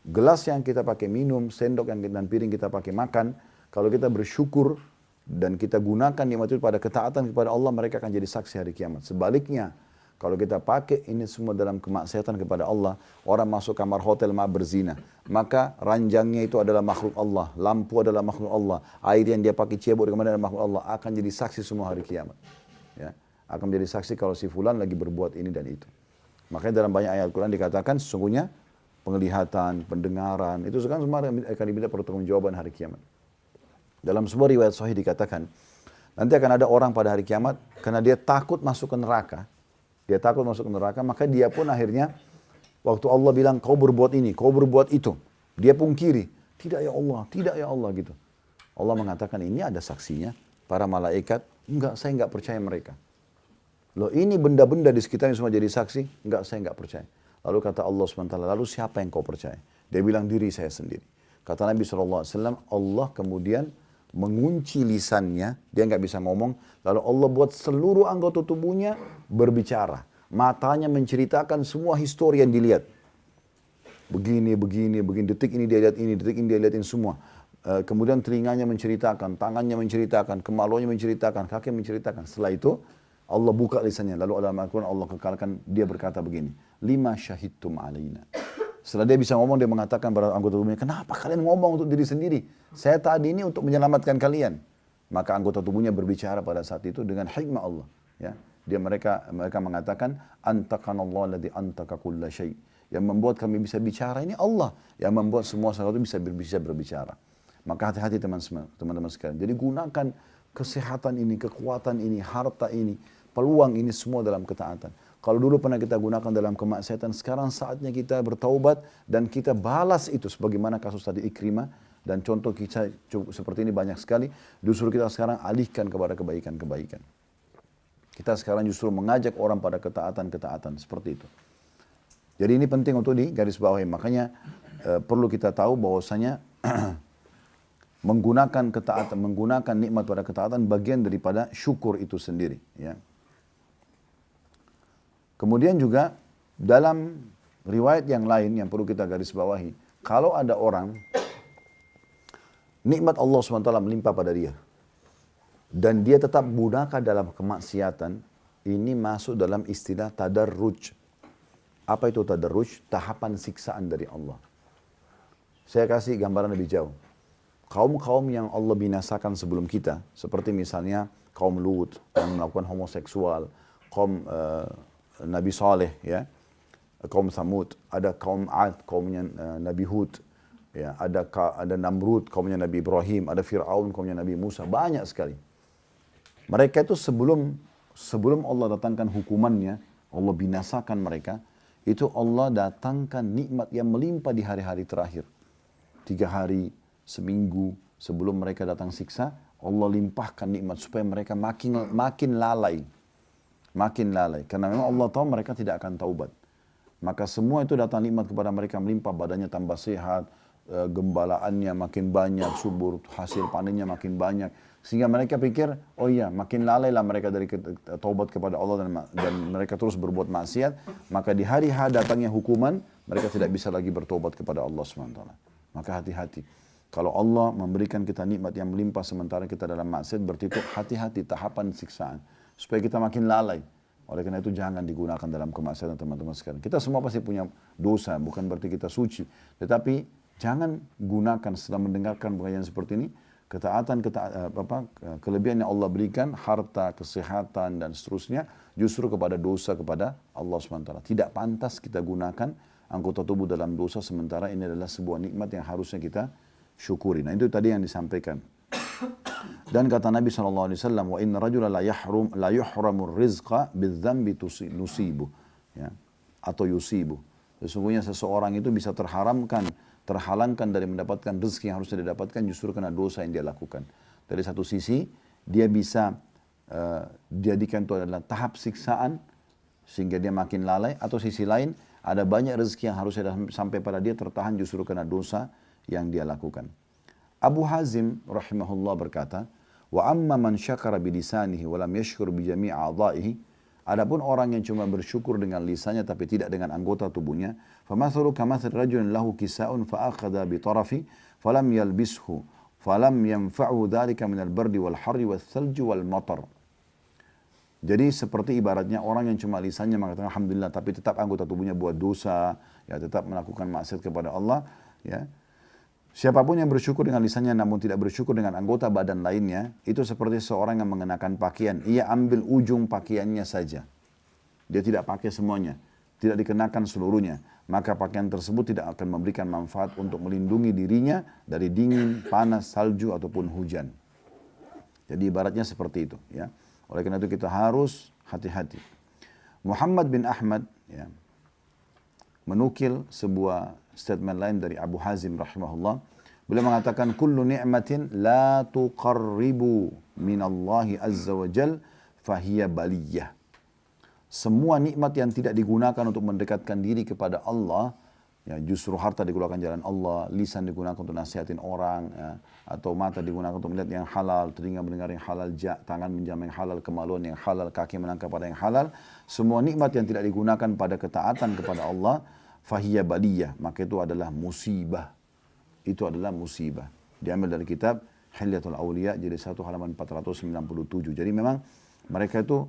Gelas yang kita pakai minum, sendok yang dan piring kita pakai makan, kalau kita bersyukur dan kita gunakan nikmat itu pada ketaatan kepada Allah, mereka akan jadi saksi hari kiamat. Sebaliknya, kalau kita pakai ini semua dalam kemaksiatan kepada Allah, orang masuk kamar hotel berzina, maka ranjangnya itu adalah makhluk Allah, lampu adalah makhluk Allah, air yang dia pakai cebok kemana adalah makhluk Allah, akan jadi saksi semua hari kiamat. Ya, akan menjadi saksi kalau si fulan lagi berbuat ini dan itu. Makanya dalam banyak ayat Al-Quran dikatakan sesungguhnya penglihatan, pendengaran, itu sekarang semua akan diminta pertanggungjawaban hari kiamat. Dalam sebuah riwayat sahih dikatakan, nanti akan ada orang pada hari kiamat, karena dia takut masuk ke neraka, maka dia pun akhirnya, waktu Allah bilang, kau berbuat ini, kau berbuat itu, dia pungkiri, tidak ya Allah gitu. Allah mengatakan, ini ada saksinya, para malaikat, enggak, saya enggak percaya mereka. Loh ini benda-benda di sekitarnya semua jadi saksi, enggak, saya enggak percaya. Lalu kata Allah SWT, lalu siapa yang kau percaya? Dia bilang, diri saya sendiri. Kata Nabi SAW, Allah kemudian mengunci lisannya, dia nggak bisa ngomong, lalu Allah buat seluruh anggota tubuhnya berbicara. Matanya menceritakan semua histori yang dilihat. Begini, detik ini dia lihat ini, detik ini dia lihat ini semua. Kemudian telinganya menceritakan, tangannya menceritakan, kemaluannya menceritakan, kaki menceritakan. Setelah itu, Allah buka lisannya, lalu dalam Al-Quran Allah kekalkan, dia berkata begini, lima syahidtum alaina. Setelah dia bisa ngomong, dia mengatakan pada anggota tubuhnya, kenapa kalian ngomong untuk diri sendiri? Saya tadi ini untuk menyelamatkan kalian. Maka anggota tubuhnya berbicara pada saat itu dengan hikmah Allah. Ya, mereka mengatakan, antakanallah alladzi antaka kulla syai'. Yang membuat kami bisa bicara ini Allah. Yang membuat semua sesuatu bisa berbicara. Maka hati-hati teman-teman sekalian. Jadi gunakan kesehatan ini, kekuatan ini, harta ini, peluang ini semua dalam ketaatan. Kalau dulu pernah kita gunakan dalam kemaksiatan, sekarang saatnya kita bertaubat dan kita balas itu. Sebagaimana kasus tadi Ikrimah dan contoh kita seperti ini banyak sekali. Justru kita sekarang alihkan kepada kebaikan-kebaikan. Kita sekarang justru mengajak orang pada ketaatan-ketaatan seperti itu. Jadi ini penting untuk digarisbawahi. Makanya perlu kita tahu bahwasanya menggunakan ketaatan, menggunakan nikmat pada ketaatan bagian daripada syukur itu sendiri. Ya. Kemudian juga dalam riwayat yang lain yang perlu kita garis bawahi, kalau ada orang nikmat Allah SWT melimpah pada dia dan dia tetap gunakan dalam kemaksiatan, ini masuk dalam istilah tadarruj. Apa itu tadarruj? Tahapan siksaan dari Allah. Saya kasih gambaran lebih jauh. Kaum-kaum yang Allah binasakan sebelum kita, seperti misalnya kaum Lut yang melakukan homoseksual, kaum Nabi Saleh, ya, kaum Thamud, ada kaum Ad, kaumnya Nabi Hud, ya, ada Namrud, kaumnya Nabi Ibrahim, ada Fir'aun, kaumnya Nabi Musa, banyak sekali. Mereka itu sebelum Allah datangkan hukumannya, Allah binasakan mereka, itu Allah datangkan nikmat yang melimpah di hari-hari terakhir. 3 hari, seminggu sebelum mereka datang siksa, Allah limpahkan nikmat supaya mereka makin lalai. Karena memang Allah tahu mereka tidak akan taubat. Maka semua itu datang nikmat kepada mereka melimpah, badannya tambah sehat, gembalaannya makin banyak, subur, hasil panennya makin banyak. Sehingga mereka pikir, oh iya, makin lalai lah mereka dari taubat kepada Allah dan mereka terus berbuat maksiat. Maka di hari datangnya hukuman, mereka tidak bisa lagi bertobat kepada Allah SWT. Maka hati-hati. Kalau Allah memberikan kita nikmat yang melimpah sementara kita dalam maksiat, berarti itu hati-hati tahapan siksaan. Supaya kita makin lalai. Oleh karena itu jangan digunakan dalam kemaksiatan teman-teman sekalian. Kita semua pasti punya dosa, bukan berarti kita suci. Tetapi jangan gunakan setelah mendengarkan pengajian seperti ini, kelebihan yang Allah berikan, harta, kesehatan dan seterusnya, justru kepada dosa kepada Allah SWT. Tidak pantas kita gunakan anggota tubuh dalam dosa, sementara ini adalah sebuah nikmat yang harusnya kita syukuri. Nah itu tadi yang disampaikan. Dan kata Nabi SAW, wa inna rajula la yuhramur rizqa bidzambi nusibu, ya, atau yusibu. Sesungguhnya seseorang itu bisa terhalangkan dari mendapatkan rezeki yang harusnya didapatkan justru karena dosa yang dia lakukan. Dari satu sisi, dia bisa jadikan itu adalah tahap siksaan, sehingga dia makin lalai. Atau sisi lain, ada banyak rezeki yang harusnya sampai pada dia tertahan justru karena dosa yang dia lakukan. Abu Hazim rahimahullah berkata, wa amma man syakara bilisanihi wa lam yashkur bi jami' a'dha'ihi. Adapun orang yang cuma bersyukur dengan lisannya tapi tidak dengan anggota tubuhnya, famathalu kamathal rajulin lahu kisa'un fa akhadha bi tarafi falam yalbishu falam yanfa'u dhalika min al-bardi wal harri wal thalji wal matar. Jadi seperti ibaratnya orang yang cuma lisannya mengatakan alhamdulillah tapi tetap anggota tubuhnya buat dosa, ya tetap melakukan maksiat kepada Allah, ya. Siapapun yang bersyukur dengan lisannya namun tidak bersyukur dengan anggota badan lainnya, itu seperti seorang yang mengenakan pakaian. Ia ambil ujung pakaiannya saja. Dia tidak pakai semuanya, tidak dikenakan seluruhnya. Maka pakaian tersebut tidak akan memberikan manfaat untuk melindungi dirinya dari dingin, panas, salju ataupun hujan. Jadi ibaratnya seperti itu, ya. Oleh karena itu kita harus hati-hati. Muhammad bin Ahmad, ya, menukil sebuah statement lain dari Abu Hazim rahimahullah. Beliau mengatakan, kullu ni'matin la tuqarribu minallahi azza wa jal fahiya baliyah. Semua nikmat yang tidak digunakan untuk mendekatkan diri kepada Allah, ya, justru harta digunakan jalan Allah, lisan digunakan untuk nasihatin orang, ya, atau mata digunakan untuk melihat yang halal, telinga mendengar yang halal, tangan menjamah yang halal, kemaluan yang halal, kaki melangkah pada yang halal. Semua nikmat yang tidak digunakan pada ketaatan kepada Allah, fahiyya baliyah, maka itu adalah musibah. Itu adalah musibah. Diambil dari kitab Hilyatul Awliya, jadi 1 halaman 497. Jadi memang mereka itu,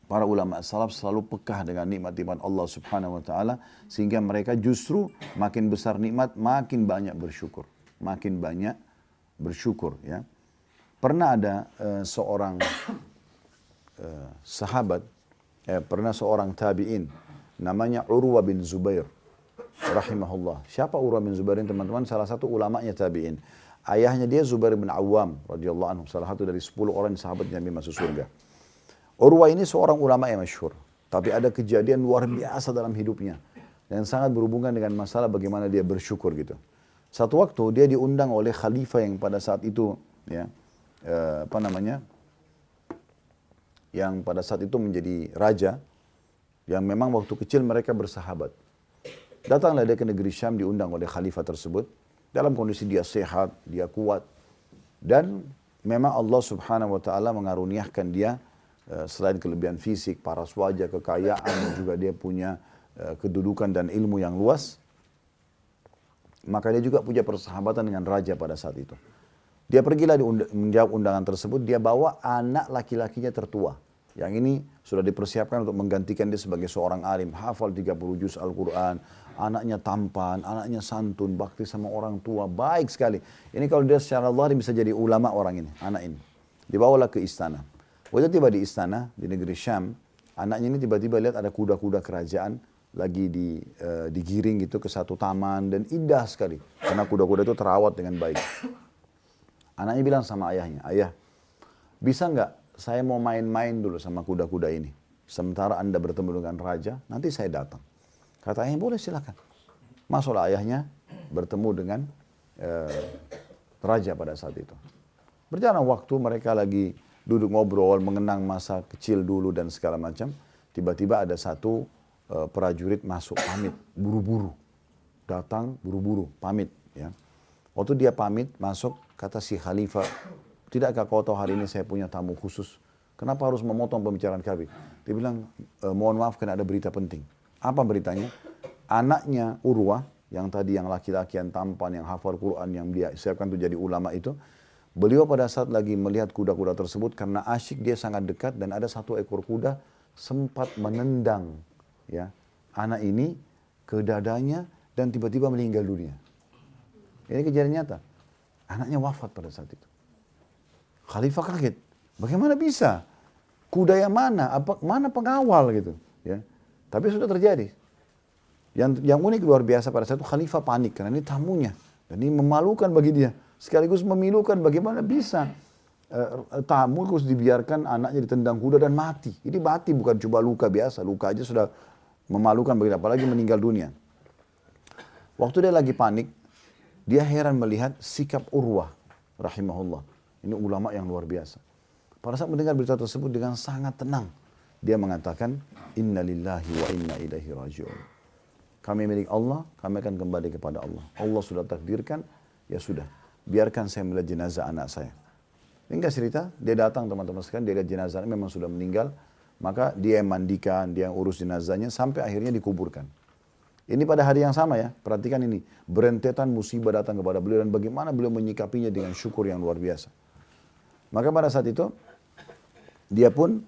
para ulama salaf selalu pekah dengan nikmat-nikmat Allah subhanahu wa ta'ala, sehingga mereka justru makin besar nikmat, makin banyak bersyukur. Makin banyak bersyukur, ya. Pernah ada seorang sahabat, pernah seorang tabi'in, namanya Urwa bin Zubair rahimahullah. Siapa Urwa bin Zubair ini, teman-teman? Salah satu ulamanya tabi'in. Ayahnya dia Zubair bin Awam radhiyallahu anhu, salah satu dari 10 orang sahabat yang masuk surga. Urwa ini seorang ulama yang masyhur, tapi ada kejadian luar biasa dalam hidupnya yang sangat berhubungan dengan masalah bagaimana dia bersyukur gitu. Satu waktu dia diundang oleh khalifah yang pada saat itu, ya, yang pada saat itu menjadi raja, yang memang waktu kecil mereka bersahabat. Datanglah dia ke negeri Syam, diundang oleh khalifah tersebut, dalam kondisi dia sehat, dia kuat, dan memang Allah subhanahu wa ta'ala mengaruniakan dia, selain kelebihan fisik, paras wajah, kekayaan, juga dia punya kedudukan dan ilmu yang luas. Maka dia juga punya persahabatan dengan raja pada saat itu. Dia pergilah menjawab undangan tersebut, dia bawa anak laki-lakinya tertua. Yang ini sudah dipersiapkan untuk menggantikan dia sebagai seorang alim, hafal 30 juz Al-Quran, anaknya tampan, anaknya santun, bakti sama orang tua, baik sekali. Ini kalau dia secara Allah bisa jadi ulama orang ini, anak ini. Dibawalah ke istana. Waktu tiba di istana, di negeri Syam, anaknya ini tiba-tiba lihat ada kuda-kuda kerajaan lagi digiring gitu ke satu taman, dan indah sekali. Karena kuda-kuda itu terawat dengan baik. Anaknya bilang sama ayahnya, ayah, bisa nggak saya mau main-main dulu sama kuda-kuda ini. Sementara Anda bertemu dengan raja, nanti saya datang. Kata ayahnya, boleh silakan. Masuklah ayahnya bertemu dengan raja pada saat itu. Berjalan waktu, mereka lagi duduk ngobrol, mengenang masa kecil dulu dan segala macam. Tiba-tiba ada satu prajurit masuk, pamit, buru-buru. Datang, buru-buru, pamit. Ya. Waktu dia pamit, masuk, kata si khalifah, tidakkah kau tahu hari ini saya punya tamu khusus? Kenapa harus memotong pembicaraan kami? Dia bilang, mohon maaf karena ada berita penting. Apa beritanya? Anaknya Urwah, yang tadi yang laki-laki yang tampan, yang hafal Quran, yang dia siapkan untuk jadi ulama itu, beliau pada saat lagi melihat kuda-kuda tersebut, karena asyik dia sangat dekat, dan ada satu ekor kuda sempat menendang, ya, anak ini ke dadanya, dan tiba-tiba meninggal dunia. Ini kejadian nyata. Anaknya wafat pada saat itu. Khalifah kaget, bagaimana bisa? Kuda yang mana? Mana pengawal gitu? Ya, tapi sudah terjadi. Yang unik luar biasa pada saat itu, Khalifah panik karena ini tamunya, dan ini memalukan bagi dia. Sekaligus memilukan, bagaimana bisa tamu harus dibiarkan anaknya ditendang kuda dan mati. Ini mati bukan cuma luka biasa, luka aja sudah memalukan bagi dia, apalagi meninggal dunia. Waktu dia lagi panik, dia heran melihat sikap Urwah rahimahullah. Ini ulama yang luar biasa. Pada saat mendengar berita tersebut dengan sangat tenang, dia mengatakan, Inna lillahi wa inna ilaihi raji'un. Kami milik Allah, kami akan kembali kepada Allah. Allah sudah takdirkan, ya sudah. Biarkan saya melihat jenazah anak saya. Hingga cerita, dia datang teman-teman sekalian, dia lihat jenazahnya memang sudah meninggal. Maka dia yang mandikan, dia yang urus jenazahnya, sampai akhirnya dikuburkan. Ini pada hari yang sama ya, perhatikan ini. Berentetan musibah datang kepada beliau dan bagaimana beliau menyikapinya dengan syukur yang luar biasa. Maka pada saat itu, dia pun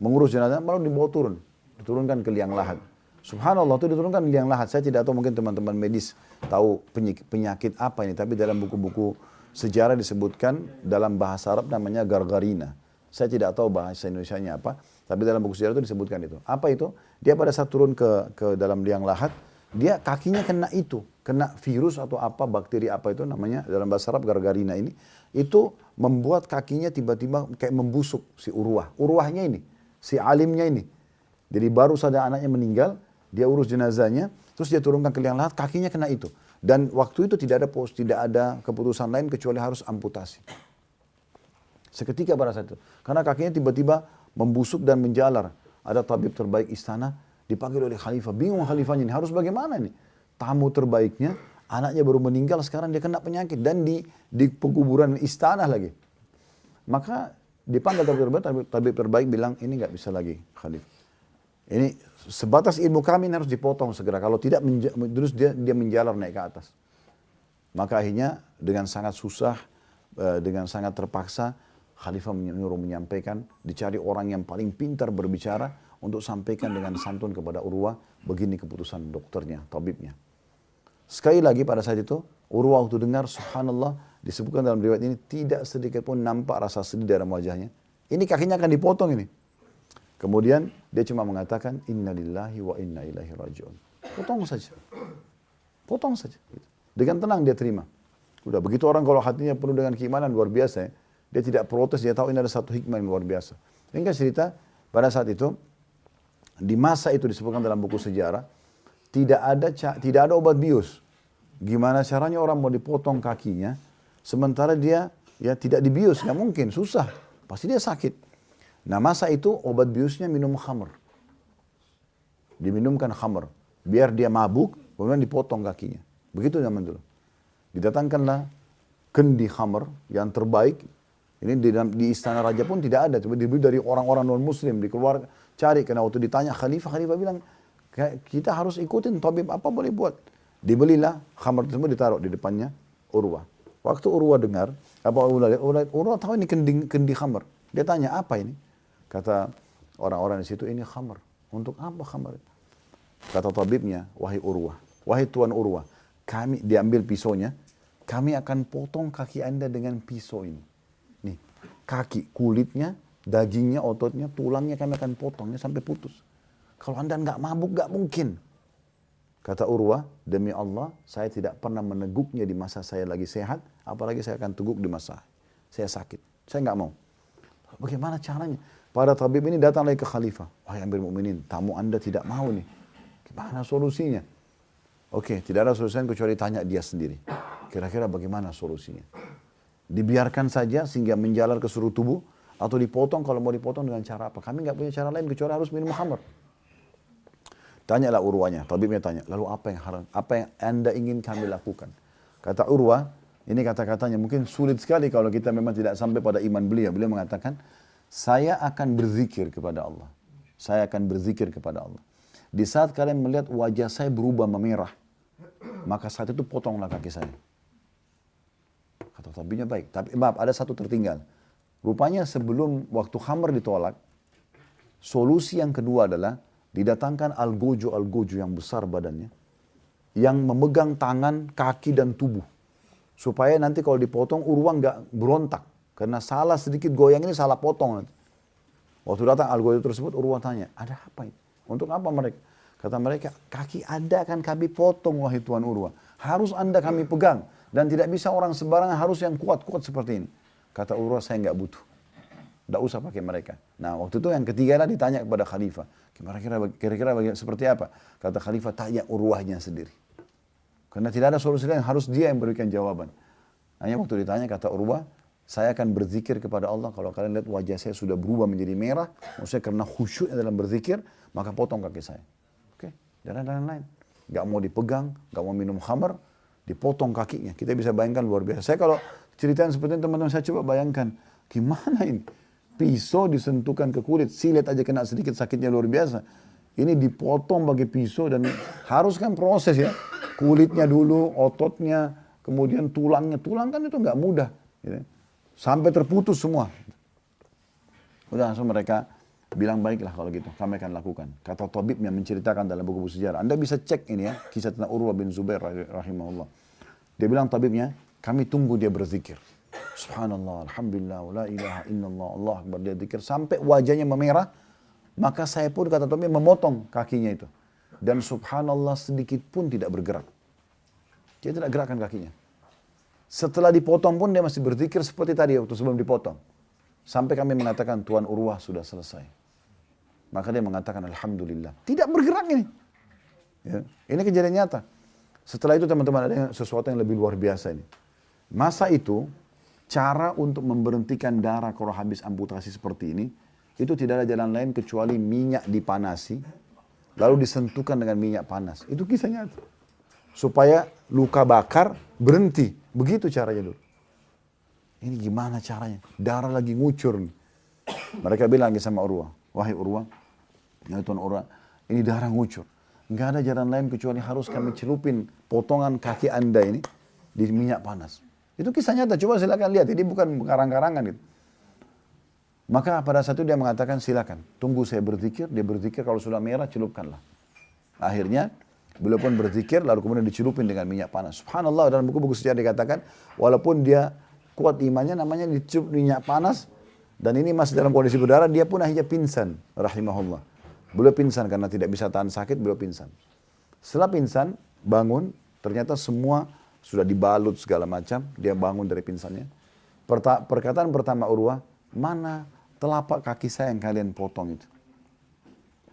mengurus jenazah, lalu dibawa turun. Diturunkan ke liang lahat. Subhanallah, itu diturunkan ke liang lahat. Saya tidak tahu, mungkin teman-teman medis tahu penyakit apa ini. Tapi dalam buku-buku sejarah disebutkan, dalam bahasa Arab namanya gargarina. Saya tidak tahu bahasa Indonesianya apa, tapi dalam buku sejarah itu disebutkan itu. Apa itu? Dia pada saat turun ke dalam liang lahat, dia kakinya kena itu, kena virus atau apa, bakteri apa itu namanya, dalam bahasa Arab gargarina ini, itu membuat kakinya tiba-tiba kayak membusuk si Urwah. Urwahnya ini, si alimnya ini. Jadi baru saja anaknya meninggal, dia urus jenazahnya, terus dia turunkan ke liang lahat, kakinya kena itu. Dan waktu itu tidak ada keputusan lain kecuali harus amputasi. Seketika pada saat itu. Karena kakinya tiba-tiba membusuk dan menjalar. Ada tabib terbaik istana, dipanggil oleh khalifah. Bingung khalifahnya ini, harus bagaimana nih? Tamu terbaiknya, anaknya baru meninggal, sekarang dia kena penyakit. Dan di pekuburan istana lagi. Maka dipanggil tabib terbaik bilang, ini nggak bisa lagi khalifah. Ini sebatas ilmu kami ini harus dipotong segera. Kalau tidak, terus dia menjalar naik ke atas. Maka akhirnya dengan sangat susah, dengan sangat terpaksa, Khalifah menyuruh menyampaikan, dicari orang yang paling pintar berbicara untuk sampaikan dengan santun kepada Urwah, begini keputusan dokternya, tabibnya. Sekali lagi pada saat itu, Urwah waktu dengar, subhanallah, disebutkan dalam riwayat ini, tidak sedikit pun nampak rasa sedih dalam wajahnya. Ini kakinya akan dipotong ini. Kemudian dia cuma mengatakan, Inna lillahi wa inna ilaihi raji'un. Potong saja. Potong saja. Dengan tenang dia terima. Udah begitu orang kalau hatinya penuh dengan keimanan luar biasa ya. Dia tidak protes, dia tahu ini ada satu hikmah yang luar biasa. Hingga cerita, pada saat itu, di masa itu disebutkan dalam buku sejarah, tidak ada obat bius. Gimana caranya orang mau dipotong kakinya, sementara dia ya tidak dibius, nggak mungkin, susah. Pasti dia sakit. Nah masa itu obat biusnya minum khamr. Diminumkan khamr. Biar dia mabuk, kemudian dipotong kakinya. Begitu zaman dulu. Didatangkanlah kendi khamr yang terbaik. Ini di istana raja pun tidak ada. Coba dibeli dari orang-orang non-muslim. Dikeluar, cari. Karena waktu ditanya khalifah bilang, kita harus ikutin tabib apa boleh buat. Dibelilah khamr tersebut, ditaruh di depannya Urwah. Waktu Urwah dengar, Urwah tahu ini kendi khamr. Dia tanya, apa ini? Kata orang-orang di situ, ini khamr. Untuk apa khamr? Kata tabibnya, wahai Urwah, wahai Tuan Urwah, kami, diambil pisaunya, kami akan potong kaki Anda dengan pisau ini. Nih, kaki, kulitnya, dagingnya, ototnya, tulangnya kami akan potongnya sampai putus. Kalau Anda nggak mabuk, nggak mungkin. Kata Urwah, demi Allah, saya tidak pernah meneguknya di masa saya lagi sehat, apalagi saya akan teguk di masa saya sakit. Saya nggak mau. Bagaimana caranya? Para tabib ini datang lagi ke khalifah. Wahai Amir Mukminin, tamu Anda tidak mau nih. Gimana solusinya? Oke, tidak ada solusinya kecuali tanya dia sendiri. Kira-kira bagaimana solusinya? Dibiarkan saja sehingga menjalar ke seluruh tubuh, atau dipotong, kalau mau dipotong dengan cara apa? Kami nggak punya cara lain kecuali harus minum khamr. Tanyalah Urwahnya, tabibnya tanya, lalu apa yang Anda ingin kami lakukan? Kata Urwah, ini kata-katanya mungkin sulit sekali kalau kita memang tidak sampai pada iman beliau. Beliau mengatakan, saya akan berzikir kepada Allah. Saya akan berzikir kepada Allah. Di saat kalian melihat wajah saya berubah memerah, maka saat itu potonglah kaki saya. Kata tabibnya baik. Tapi maaf, ada satu tertinggal. Rupanya sebelum waktu khamr ditolak, solusi yang kedua adalah didatangkan algojo yang besar badannya, yang memegang tangan, kaki dan tubuh. Supaya nanti kalau dipotong Urwah nggak berontak. Karena salah sedikit goyang ini salah potong nanti. Waktu datang algojo tersebut Urwah tanya, ada apa ini? Untuk apa mereka? Kata mereka, kaki Anda akan kami potong wahai Tuan Urwah. Harus Anda kami pegang. Dan tidak bisa orang sembarangan, harus yang kuat-kuat seperti ini. Kata Urwah, saya nggak butuh. Tidak usah pakai mereka. Nah waktu itu yang ketiga ditanya kepada khalifah. Kira-kira seperti apa? Kata khalifah, tanya Urwahnya sendiri. Karena tidak ada solusi lain, harus dia yang berikan jawaban. Hanya waktu ditanya kata Urwah, saya akan berzikir kepada Allah. Kalau kalian lihat wajah saya sudah berubah menjadi merah, maksudnya karena khusyuknya dalam berzikir, maka potong kaki saya. Oke, dan lain-lain. Gak mau dipegang, gak mau minum khamar, dipotong kakinya. Kita bisa bayangkan luar biasa. Saya kalau ceritain seperti ini teman-teman, saya coba bayangkan, gimana ini? Pisau disentuhkan ke kulit, silet aja kena sedikit sakitnya luar biasa. Ini dipotong pakai pisau dan harus kan proses ya. Kulitnya dulu, ototnya, kemudian tulangnya. Tulang kan itu nggak mudah. Gitu. Sampai terputus semua. Udah langsung mereka bilang baiklah kalau gitu, kami akan lakukan. Kata tabib yang menceritakan dalam buku-buku sejarah. Anda bisa cek ini ya, kisah tentang Urwah bin Zubair rahimahullah. Dia bilang tabibnya, kami tunggu dia berzikir. Subhanallah, alhamdulillah, la ilaha illallah, Allah akbar, dia zikir sampai wajahnya memerah. Maka saya pun kata tabib memotong kakinya itu. Dan subhanallah sedikit pun tidak bergerak. Dia tidak gerakkan kakinya. Setelah dipotong pun dia masih berzikir seperti tadi waktu sebelum dipotong. Sampai kami mengatakan Tuan Urwah sudah selesai. Maka dia mengatakan alhamdulillah. Tidak bergerak ini. Ya. Ini kejadian nyata. Setelah itu teman-teman ada sesuatu yang lebih luar biasa ini. Masa itu cara untuk memberhentikan darah kalau habis amputasi seperti ini, itu tidak ada jalan lain kecuali minyak dipanasi, lalu disentuhkan dengan minyak panas. Itu kisah nyata. Supaya luka bakar berhenti. Begitu caranya dulu. Ini gimana caranya? Darah lagi ngucur. Mereka bilang lagi sama Urwah, wahai Urwah, ya Tuan Urwah, ini darah ngucur. Nggak ada jalan lain kecuali harus kami celupin potongan kaki Anda ini di minyak panas. Itu kisah nyata, coba silakan lihat. Ini bukan karang-karangan gitu. Maka pada saat itu dia mengatakan silakan, tunggu saya berzikir. Dia berzikir, kalau sudah merah celupkanlah. Akhirnya beliau pun berzikir, lalu kemudian dicelupin dengan minyak panas. Subhanallah, dalam buku-buku sejarah dikatakan, walaupun dia kuat imannya, namanya dicelup minyak panas, dan ini masih dalam kondisi berdarah, dia pun akhirnya pingsan, rahimahullah. Beliau pingsan karena tidak bisa tahan sakit, beliau pingsan. Setelah pingsan, bangun, ternyata semua sudah dibalut segala macam, dia bangun dari pingsannya. Perkataan pertama Urwah, mana telapak kaki saya yang kalian potong itu?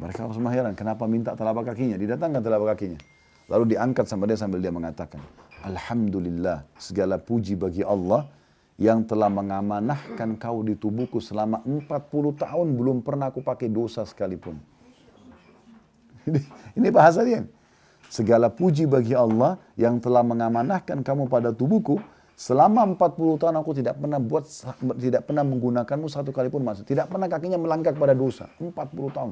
Mereka langsung heran, kenapa minta telapak kakinya? Didatangkan telapak kakinya. Lalu diangkat sama dia sambil dia mengatakan, alhamdulillah, segala puji bagi Allah yang telah mengamanahkan kau di tubuhku selama 40 tahun belum pernah aku pakai dosa sekalipun. Ini bahasa dia. Segala puji bagi Allah yang telah mengamanahkan kamu pada tubuhku selama 40 tahun aku tidak pernah menggunakanmu satu kali pun maksud. Tidak pernah kakinya melangkah pada dosa. 40 tahun.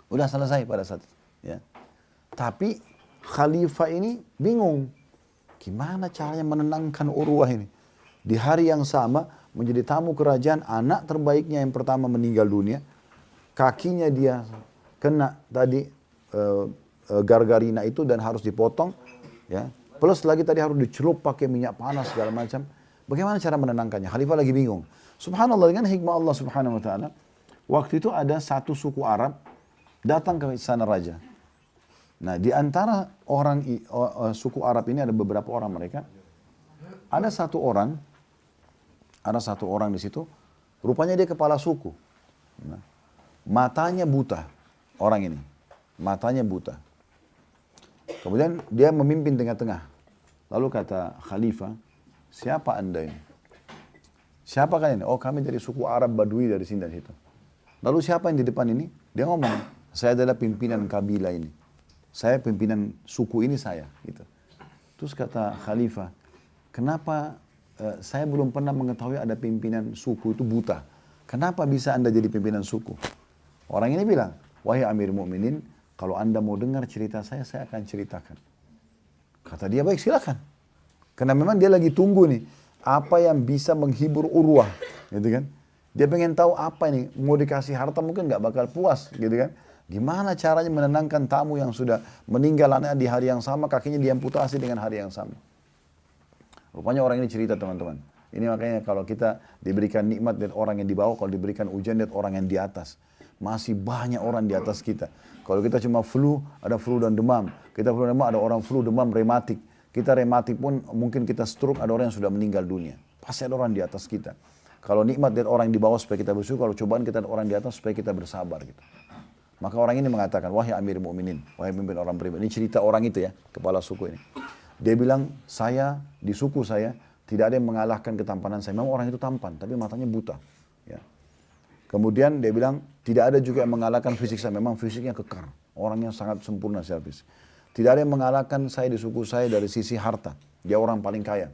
Udah selesai pada saat itu. Ya. Tapi khalifah ini bingung. Gimana caranya menenangkan Urwah ini? Di hari yang sama menjadi tamu kerajaan, anak terbaiknya yang pertama meninggal dunia. Kakinya dia kena tadi gargarina itu dan harus dipotong. Ya. Plus lagi tadi harus dicelup pakai minyak panas segala macam. Bagaimana cara menenangkannya? Khalifah lagi bingung. Subhanallah, dengan hikmah Allah subhanahu wa ta'ala. Waktu itu ada satu suku Arab datang ke istana raja. Nah, di antara orang suku Arab ini ada beberapa orang mereka. Ada satu orang di situ, rupanya dia kepala suku. Nah, matanya buta, orang ini. Matanya buta. Kemudian dia memimpin tengah-tengah. Lalu kata Khalifah, siapa anda ini? Siapa kalian? Oh, kami dari suku Arab Badui dari sini dan situ. Lalu siapa yang di depan ini? Dia ngomong, saya adalah pimpinan kabilah ini. Saya pimpinan suku ini saya. Gitu. Terus kata Khalifah, kenapa saya belum pernah mengetahui ada pimpinan suku itu buta. Kenapa bisa anda jadi pimpinan suku? Orang ini bilang, wahai Amir Mu'minin, kalau anda mau dengar cerita saya akan ceritakan. Kata dia, baik silakan. Karena memang dia lagi tunggu nih, apa yang bisa menghibur Urwah. Gitu kan. Dia pengen tahu apa ini, mau dikasih harta mungkin nggak bakal puas. Gitu kan. Gimana caranya menenangkan tamu yang sudah meninggal anaknya di hari yang sama, kakinya diamputasi dengan hari yang sama. Rupanya orang ini cerita teman-teman. Ini makanya kalau kita diberikan nikmat lihat orang yang di bawah, kalau diberikan ujian lihat orang yang di atas. Masih banyak orang di atas kita. Kalau kita cuma flu, ada flu dan demam. Kita flu dan demam, ada orang flu, demam, rematik. Kita rematik pun mungkin kita stroke, ada orang yang sudah meninggal dunia. Pasti ada orang di atas kita. Kalau nikmat lihat orang di bawah supaya kita bersyukur, kalau cobaan kita lihat orang di atas supaya kita bersabar gitu. Maka orang ini mengatakan, wahai Amir Mu'minin, wahai pemimpin orang beriman. Ini cerita orang itu ya, kepala suku ini. Dia bilang, saya di suku saya tidak ada yang mengalahkan ketampanan saya. Memang orang itu tampan, tapi matanya buta. Ya. Kemudian dia bilang, tidak ada juga yang mengalahkan fisik saya. Memang fisiknya kekar. Orangnya sangat sempurna secara fisik. Tidak ada yang mengalahkan saya di suku saya dari sisi harta. Dia orang paling kaya.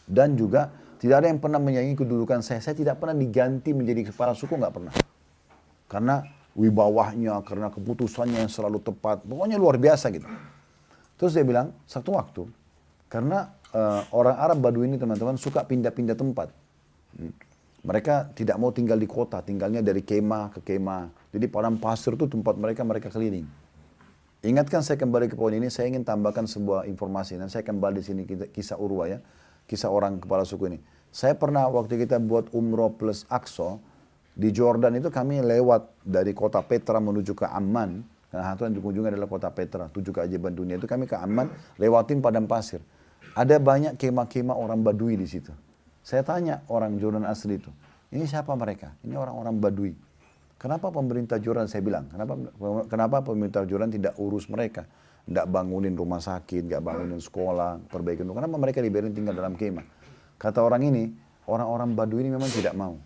Dan juga tidak ada yang pernah menyaingi kedudukan saya. Saya tidak pernah diganti menjadi kepala suku, nggak pernah. Karena wibawahnya, karena keputusannya yang selalu tepat. Pokoknya luar biasa gitu. Terus dia bilang, satu waktu, karena orang Arab Badui ini teman-teman suka pindah-pindah tempat. Mereka tidak mau tinggal di kota, tinggalnya dari kemah ke kemah. Jadi padang pasir itu tempat mereka keliling. Ingatkan saya kembali ke poin ini, saya ingin tambahkan sebuah informasi. Dan saya kembali di sini kisah Urwa ya, kisah orang kepala suku ini. Saya pernah waktu kita buat umroh plus Aqsa, di Jordan itu kami lewat dari kota Petra menuju ke Amman. Karena hantu yang ujungnya adalah kota Petra, 7 keajaiban dunia itu kami ke Amman, lewatin padang pasir. Ada banyak kemah-kemah orang Badui di situ. Saya tanya orang Jordan asli itu, ini siapa mereka? Ini orang-orang Badui. Kenapa pemerintah Jordan, saya bilang, kenapa pemerintah Jordan tidak urus mereka? Tidak bangunin rumah sakit, tidak bangunin sekolah, perbaikin. Kenapa mereka dibiarin tinggal dalam kemah? Kata orang ini, orang-orang Badui ini memang tidak mau.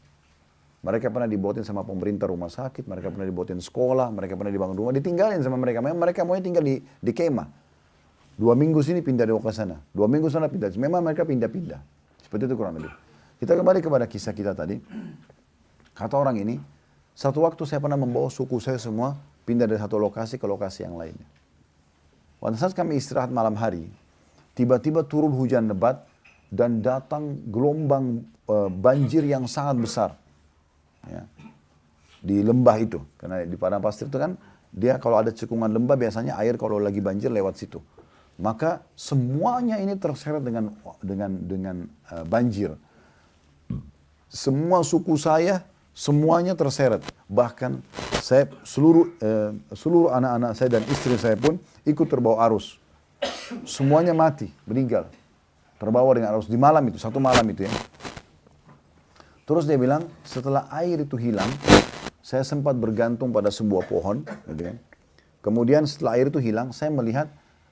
Mereka pernah dibuatin sama pemerintah rumah sakit, mereka pernah dibuatin sekolah, mereka pernah dibangun rumah, ditinggalin sama mereka. Memang mereka maunya tinggal di kemah. 2 minggu sini pindah ke sana, 2 minggu sana pindah. Memang mereka pindah-pindah. Seperti itu kurang lebih. Kita kembali kepada kisah kita tadi. Kata orang ini, satu waktu saya pernah membawa suku saya semua pindah dari satu lokasi ke lokasi yang lainnya. Pada saat kami istirahat malam hari, tiba-tiba turun hujan lebat dan datang gelombang banjir yang sangat besar. Ya. Di lembah itu. Karena di padang pasir itu kan, dia kalau ada cekungan lembah biasanya air kalau lagi banjir lewat situ. Maka semuanya ini terseret dengan banjir. Semua suku saya, semuanya terseret. Bahkan saya seluruh anak-anak saya dan istri saya pun ikut terbawa arus. Semuanya mati, meninggal. Terbawa dengan arus di malam itu, satu malam itu ya. Terus dia bilang, setelah air itu hilang, saya sempat bergantung pada sebuah pohon. Gitu kan. Kemudian setelah air itu hilang, saya melihat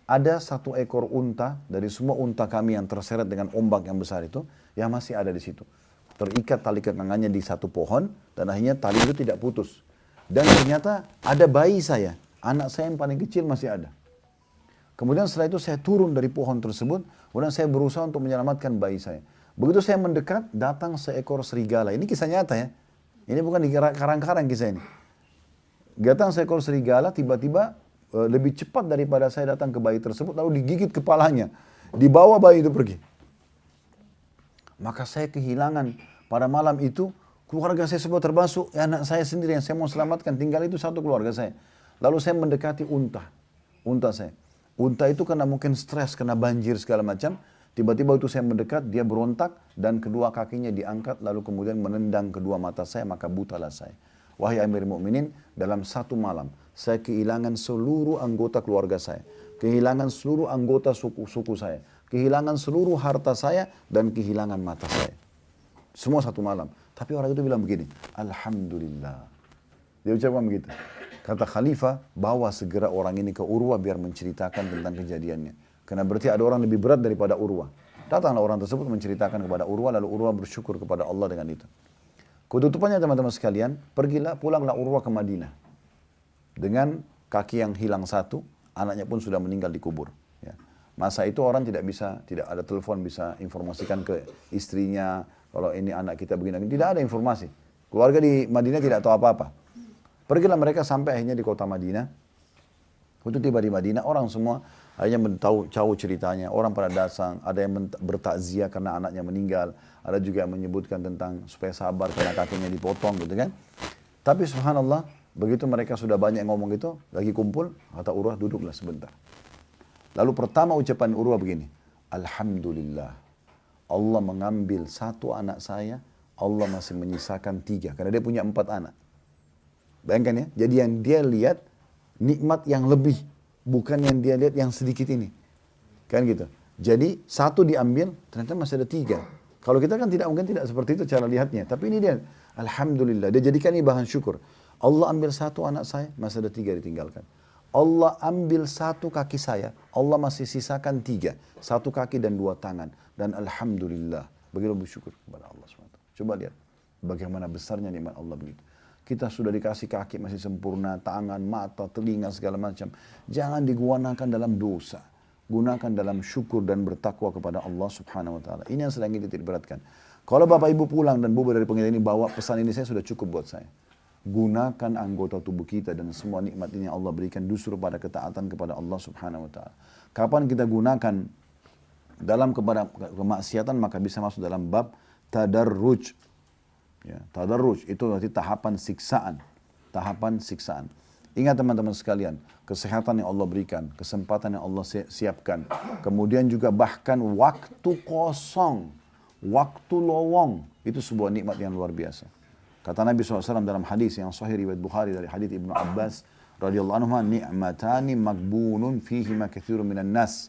ada satu ekor unta dari semua unta kami yang terseret dengan ombak yang besar itu, yang masih ada di situ. Terikat tali kekangannya di satu pohon, dan akhirnya tali itu tidak putus. Dan ternyata ada bayi saya, anak saya yang paling kecil masih ada. Kemudian setelah itu saya turun dari pohon tersebut, kemudian saya berusaha untuk menyelamatkan bayi saya. Begitu saya mendekat, datang seekor serigala. Ini kisah nyata ya. Ini bukan di karang-karang kisah ini. Datang seekor serigala, tiba-tiba lebih cepat daripada saya datang ke bayi tersebut, lalu digigit kepalanya. Dibawa bayi itu pergi. Maka saya kehilangan pada malam itu, keluarga saya semua terbasuh, anak saya sendiri yang saya mau selamatkan, tinggal itu satu keluarga saya. Lalu saya mendekati unta saya. Unta itu karena mungkin stres, kena banjir segala macam, tiba-tiba itu saya mendekat, dia berontak, dan kedua kakinya diangkat, lalu kemudian menendang kedua mata saya, maka butalah saya. Wahai Amir Mu'minin, dalam satu malam, saya kehilangan seluruh anggota keluarga saya. Kehilangan seluruh anggota suku saya. Kehilangan seluruh harta saya dan kehilangan mata saya. Semua satu malam. Tapi orang itu bilang begini, Alhamdulillah. Dia ucapkan begitu. Kata Khalifah, bawa segera orang ini ke Urwa biar menceritakan tentang kejadiannya. Karena berarti ada orang lebih berat daripada Urwa. Datanglah orang tersebut menceritakan kepada Urwa, lalu Urwa bersyukur kepada Allah dengan itu. Ketutupannya teman-teman sekalian, pulanglah Urwa ke Madinah. Dengan kaki yang hilang satu, anaknya pun sudah meninggal dikubur. Ya. Masa itu orang tidak ada telepon bisa informasikan ke istrinya, kalau ini anak kita begini, tidak ada informasi. Keluarga di Madinah tidak tahu apa-apa. Pergilah mereka sampai akhirnya di kota Madinah. Waktu tiba di Madinah, orang semua akhirnya tahu ceritanya. Orang pada datang, ada yang bertakziah karena anaknya meninggal. Ada juga yang menyebutkan tentang supaya sabar karena kakinya dipotong gitu kan. Tapi subhanallah, begitu mereka sudah banyak ngomong gitu, lagi kumpul, kata Urwah, duduklah sebentar. Lalu pertama ucapan Urwah begini, Alhamdulillah, Allah mengambil satu anak saya, Allah masih menyisakan 3, karena dia punya 4 anak. Bayangkan ya, jadi yang dia lihat, nikmat yang lebih, bukan yang dia lihat yang sedikit ini. Kan gitu. Jadi satu diambil, ternyata masih ada 3. Kalau kita kan mungkin tidak seperti itu cara lihatnya. Tapi ini dia, Alhamdulillah, dia jadikan ini bahan syukur. Allah ambil satu anak saya, masih ada 3 ditinggalkan. Allah ambil satu kaki saya, Allah masih sisakan 3. 1 kaki dan 2 tangan. Dan Alhamdulillah. Begitu bersyukur kepada Allah SWT. Coba lihat bagaimana besarnya nikmat Allah begitu. Kita sudah dikasih kaki masih sempurna, tangan, mata, telinga, segala macam. Jangan digunakan dalam dosa. Gunakan dalam syukur dan bertakwa kepada Allah Subhanahu Wa Taala. Ini yang sedang kita beratkan. Kalau Bapak Ibu pulang dan Bubu dari pengingat ini bawa pesan ini, saya sudah cukup buat saya. Gunakan anggota tubuh kita dan semua nikmat ini yang Allah berikan justru pada ketaatan kepada Allah Subhanahu Wa Taala. Kapan kita gunakan dalam kepada kemaksiatan, maka bisa masuk dalam bab tadarruj. Ya, tadarruj itu berarti tahapan siksaan. Tahapan siksaan. Ingat teman-teman sekalian, kesehatan yang Allah berikan, kesempatan yang Allah siapkan. Kemudian juga bahkan waktu kosong, waktu lowong, itu sebuah nikmat yang luar biasa. Kata Nabi SAW dalam hadis yang sahih riwayat Bukhari dari hadis Ibnu Abbas radhiyallahu anhu, ni'matani magbunun fihima katsirun minan nas.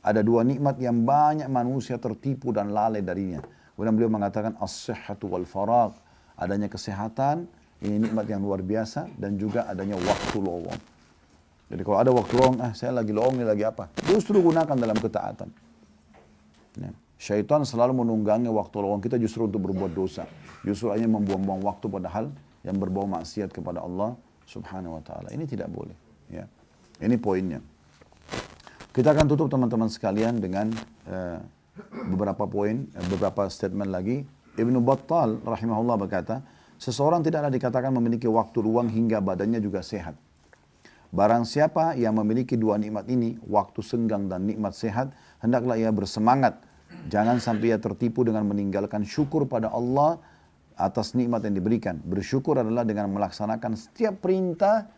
Ada 2 nikmat yang banyak manusia tertipu dan lalai darinya. Kemudian beliau mengatakan as-sihhatu wal faragh, adanya kesehatan, ini nikmat yang luar biasa, dan juga adanya waktu lowong. Jadi kalau ada waktu lowong, saya lagi lowong, ini lagi apa? Justru gunakan dalam ketaatan. Ya. Syaitan selalu menunggangi waktu lowong kita justru untuk berbuat dosa. Justru hanya membuang-buang waktu padahal yang berbau maksiat kepada Allah Subhanahu Wa Taala. Ini tidak boleh. Ya. Ini poinnya. Kita akan tutup teman-teman sekalian dengan beberapa poin, beberapa statement lagi. Ibnu Battal rahimahullah berkata, seseorang tidaklah dikatakan memiliki waktu luang hingga badannya juga sehat. Barang siapa yang memiliki 2 nikmat ini, waktu senggang dan nikmat sehat, hendaklah ia bersemangat. Jangan sampai ia tertipu dengan meninggalkan syukur pada Allah atas nikmat yang diberikan. Bersyukur adalah dengan melaksanakan setiap perintah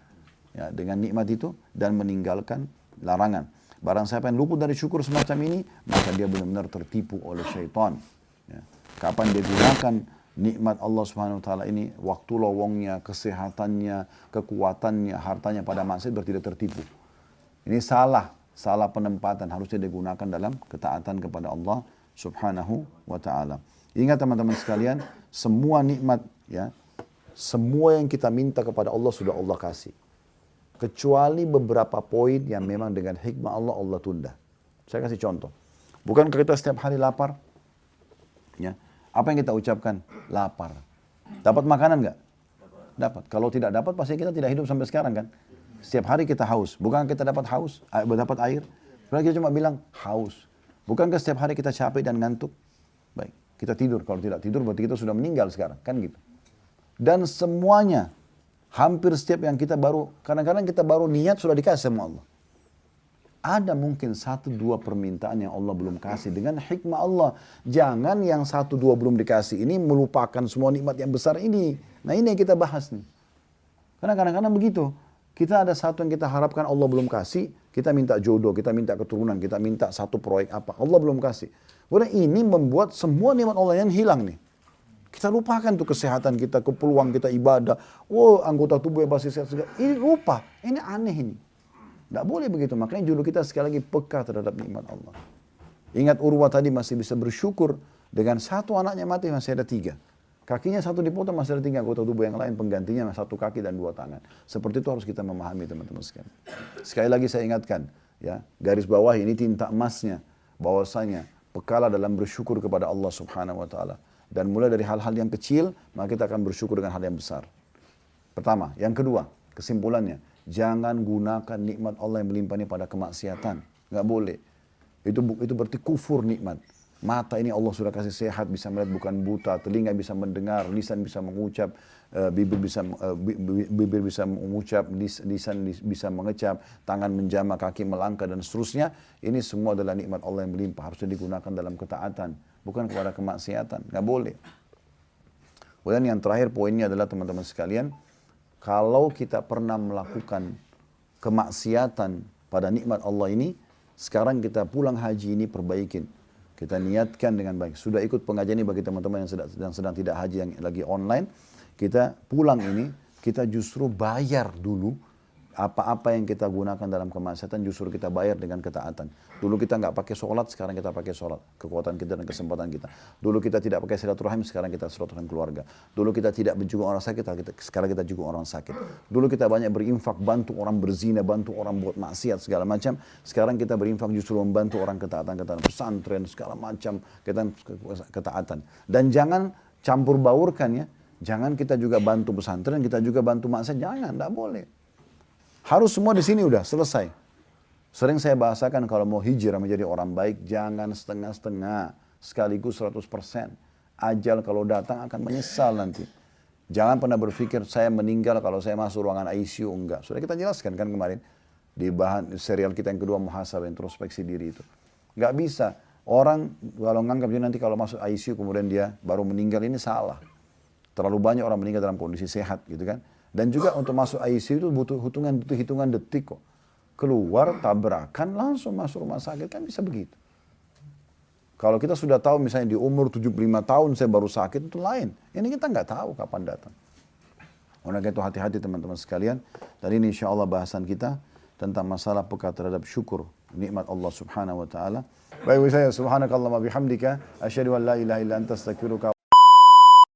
ya, dengan nikmat itu dan meninggalkan larangan. Barang siapa yang luput dari syukur semacam ini, maka dia benar-benar tertipu oleh syaitan. Ya. Kapan dia gunakan nikmat Allah Subhanahu Wa Taala ini, waktu lowongnya, kesehatannya, kekuatannya, hartanya pada maksiat, berarti dia tertipu. Ini salah penempatan, harusnya digunakan dalam ketaatan kepada Allah Subhanahu Wa Taala. Ingat teman-teman sekalian, semua nikmat ya, semua yang kita minta kepada Allah sudah Allah kasih. Kecuali beberapa poin yang memang dengan hikmah Allah, Allah tunda. Saya kasih contoh. Bukankah kita setiap hari lapar? Ya. Apa yang kita ucapkan? Lapar. Dapat makanan nggak? Dapat. Kalau tidak dapat, pasti kita tidak hidup sampai sekarang kan? Setiap hari kita haus. Bukan kita dapat haus, dapat air. Sebenarnya kita cuma bilang haus. Bukankah setiap hari kita capek dan ngantuk? Baik, kita tidur. Kalau tidak tidur, berarti kita sudah meninggal sekarang. Kan gitu. Dan semuanya, hampir setiap yang kita baru, kadang-kadang kita baru niat sudah dikasih sama Allah. Ada mungkin 1-2 permintaan yang Allah belum kasih dengan hikmah Allah. Jangan yang 1-2 belum dikasih ini melupakan semua nikmat yang besar ini. Nah ini yang kita bahas nih. Karena kadang-kadang begitu. Kita ada satu yang kita harapkan Allah belum kasih. Kita minta jodoh, kita minta keturunan, kita minta satu proyek apa. Allah belum kasih. Kemudian ini membuat semua nikmat Allah yang hilang nih. Kita lupakan tuh kesehatan kita, kepeluang kita ibadah. Oh anggota tubuh yang pasti sehat. Ini lupa. Ini aneh ini. Tidak boleh begitu. Makanya judul kita sekali lagi peka terhadap nikmat Allah. Ingat Urwa tadi masih bisa bersyukur. Dengan 1 anaknya mati masih ada 3. Kakinya 1 dipotong masih ada 3 anggota tubuh yang lain. Penggantinya 1 kaki dan 2 tangan. Seperti itu harus kita memahami teman-teman sekalian. Sekali lagi saya ingatkan. Ya, garis bawah ini tinta emasnya. Bahwasanya pekalah dalam bersyukur kepada Allah Subhanahu Wa Taala. Dan mulai dari hal-hal yang kecil, maka kita akan bersyukur dengan hal yang besar. Pertama. Yang kedua, kesimpulannya. Jangan gunakan nikmat Allah yang melimpah ini pada kemaksiatan. Nggak boleh. Itu berarti kufur nikmat. Mata ini Allah sudah kasih sehat, bisa melihat bukan buta. Telinga bisa mendengar, lisan bisa mengucap, bibir bisa mengucap, lisan bisa mengecap, tangan menjama, kaki melangkah dan seterusnya. Ini semua adalah nikmat Allah yang melimpah. Harusnya digunakan dalam ketaatan, bukan kepada kemaksiatan. Nggak boleh. Kemudian yang terakhir poinnya adalah teman-teman sekalian, kalau kita pernah melakukan kemaksiatan pada nikmat Allah ini, sekarang kita pulang haji ini perbaikin. Kita niatkan dengan baik. Sudah ikut pengajian ini bagi teman-teman yang sedang tidak haji, yang lagi online. Kita pulang ini, kita justru bayar dulu Apa-apa yang kita gunakan dalam kemaksiatan justru kita bayar dengan ketaatan. Dulu kita nggak pakai sholat, sekarang kita pakai sholat. Kekuatan kita dan kesempatan kita. Dulu kita tidak pakai silaturahim, sekarang kita silaturahim keluarga. Dulu kita tidak menjenguk orang sakit, sekarang kita jenguk orang sakit. Dulu kita banyak berinfak, bantu orang berzina, bantu orang buat maksiat segala macam. Sekarang kita berinfak justru membantu orang ketaatan pesantren segala macam, ketaatan. Dan jangan campur baurkan ya. Jangan kita juga bantu pesantren, kita juga bantu maksiat. Jangan, tidak boleh. Harus semua di sini udah selesai. Sering saya bahasakan kalau mau hijrah menjadi orang baik, jangan setengah-setengah, sekaligus 100%. Ajal kalau datang akan menyesal nanti. Jangan pernah berpikir saya meninggal kalau saya masuk ruangan ICU, enggak. Sudah kita jelaskan kan kemarin di bahan serial kita yang kedua, muhasabah, introspeksi diri itu. Enggak bisa. Orang kalau nganggap dia nanti kalau masuk ICU kemudian dia baru meninggal, ini salah. Terlalu banyak orang meninggal dalam kondisi sehat gitu kan. Dan juga untuk masuk ICU itu butuh hitungan detik kok. Keluar, tabrakan, langsung masuk rumah sakit, kan bisa begitu. Kalau kita sudah tahu misalnya di umur 75 tahun saya baru sakit, itu lain. Ini kita nggak tahu kapan datang. Oleh karena itu hati-hati teman-teman sekalian. Dan ini insya Allah bahasan kita tentang masalah peka terhadap syukur. Nikmat Allah subhanahu wa ta'ala. Baik saya, subhanakallahumma bihamdika. Asyhadu an la ilaha illa anta astaghfiruka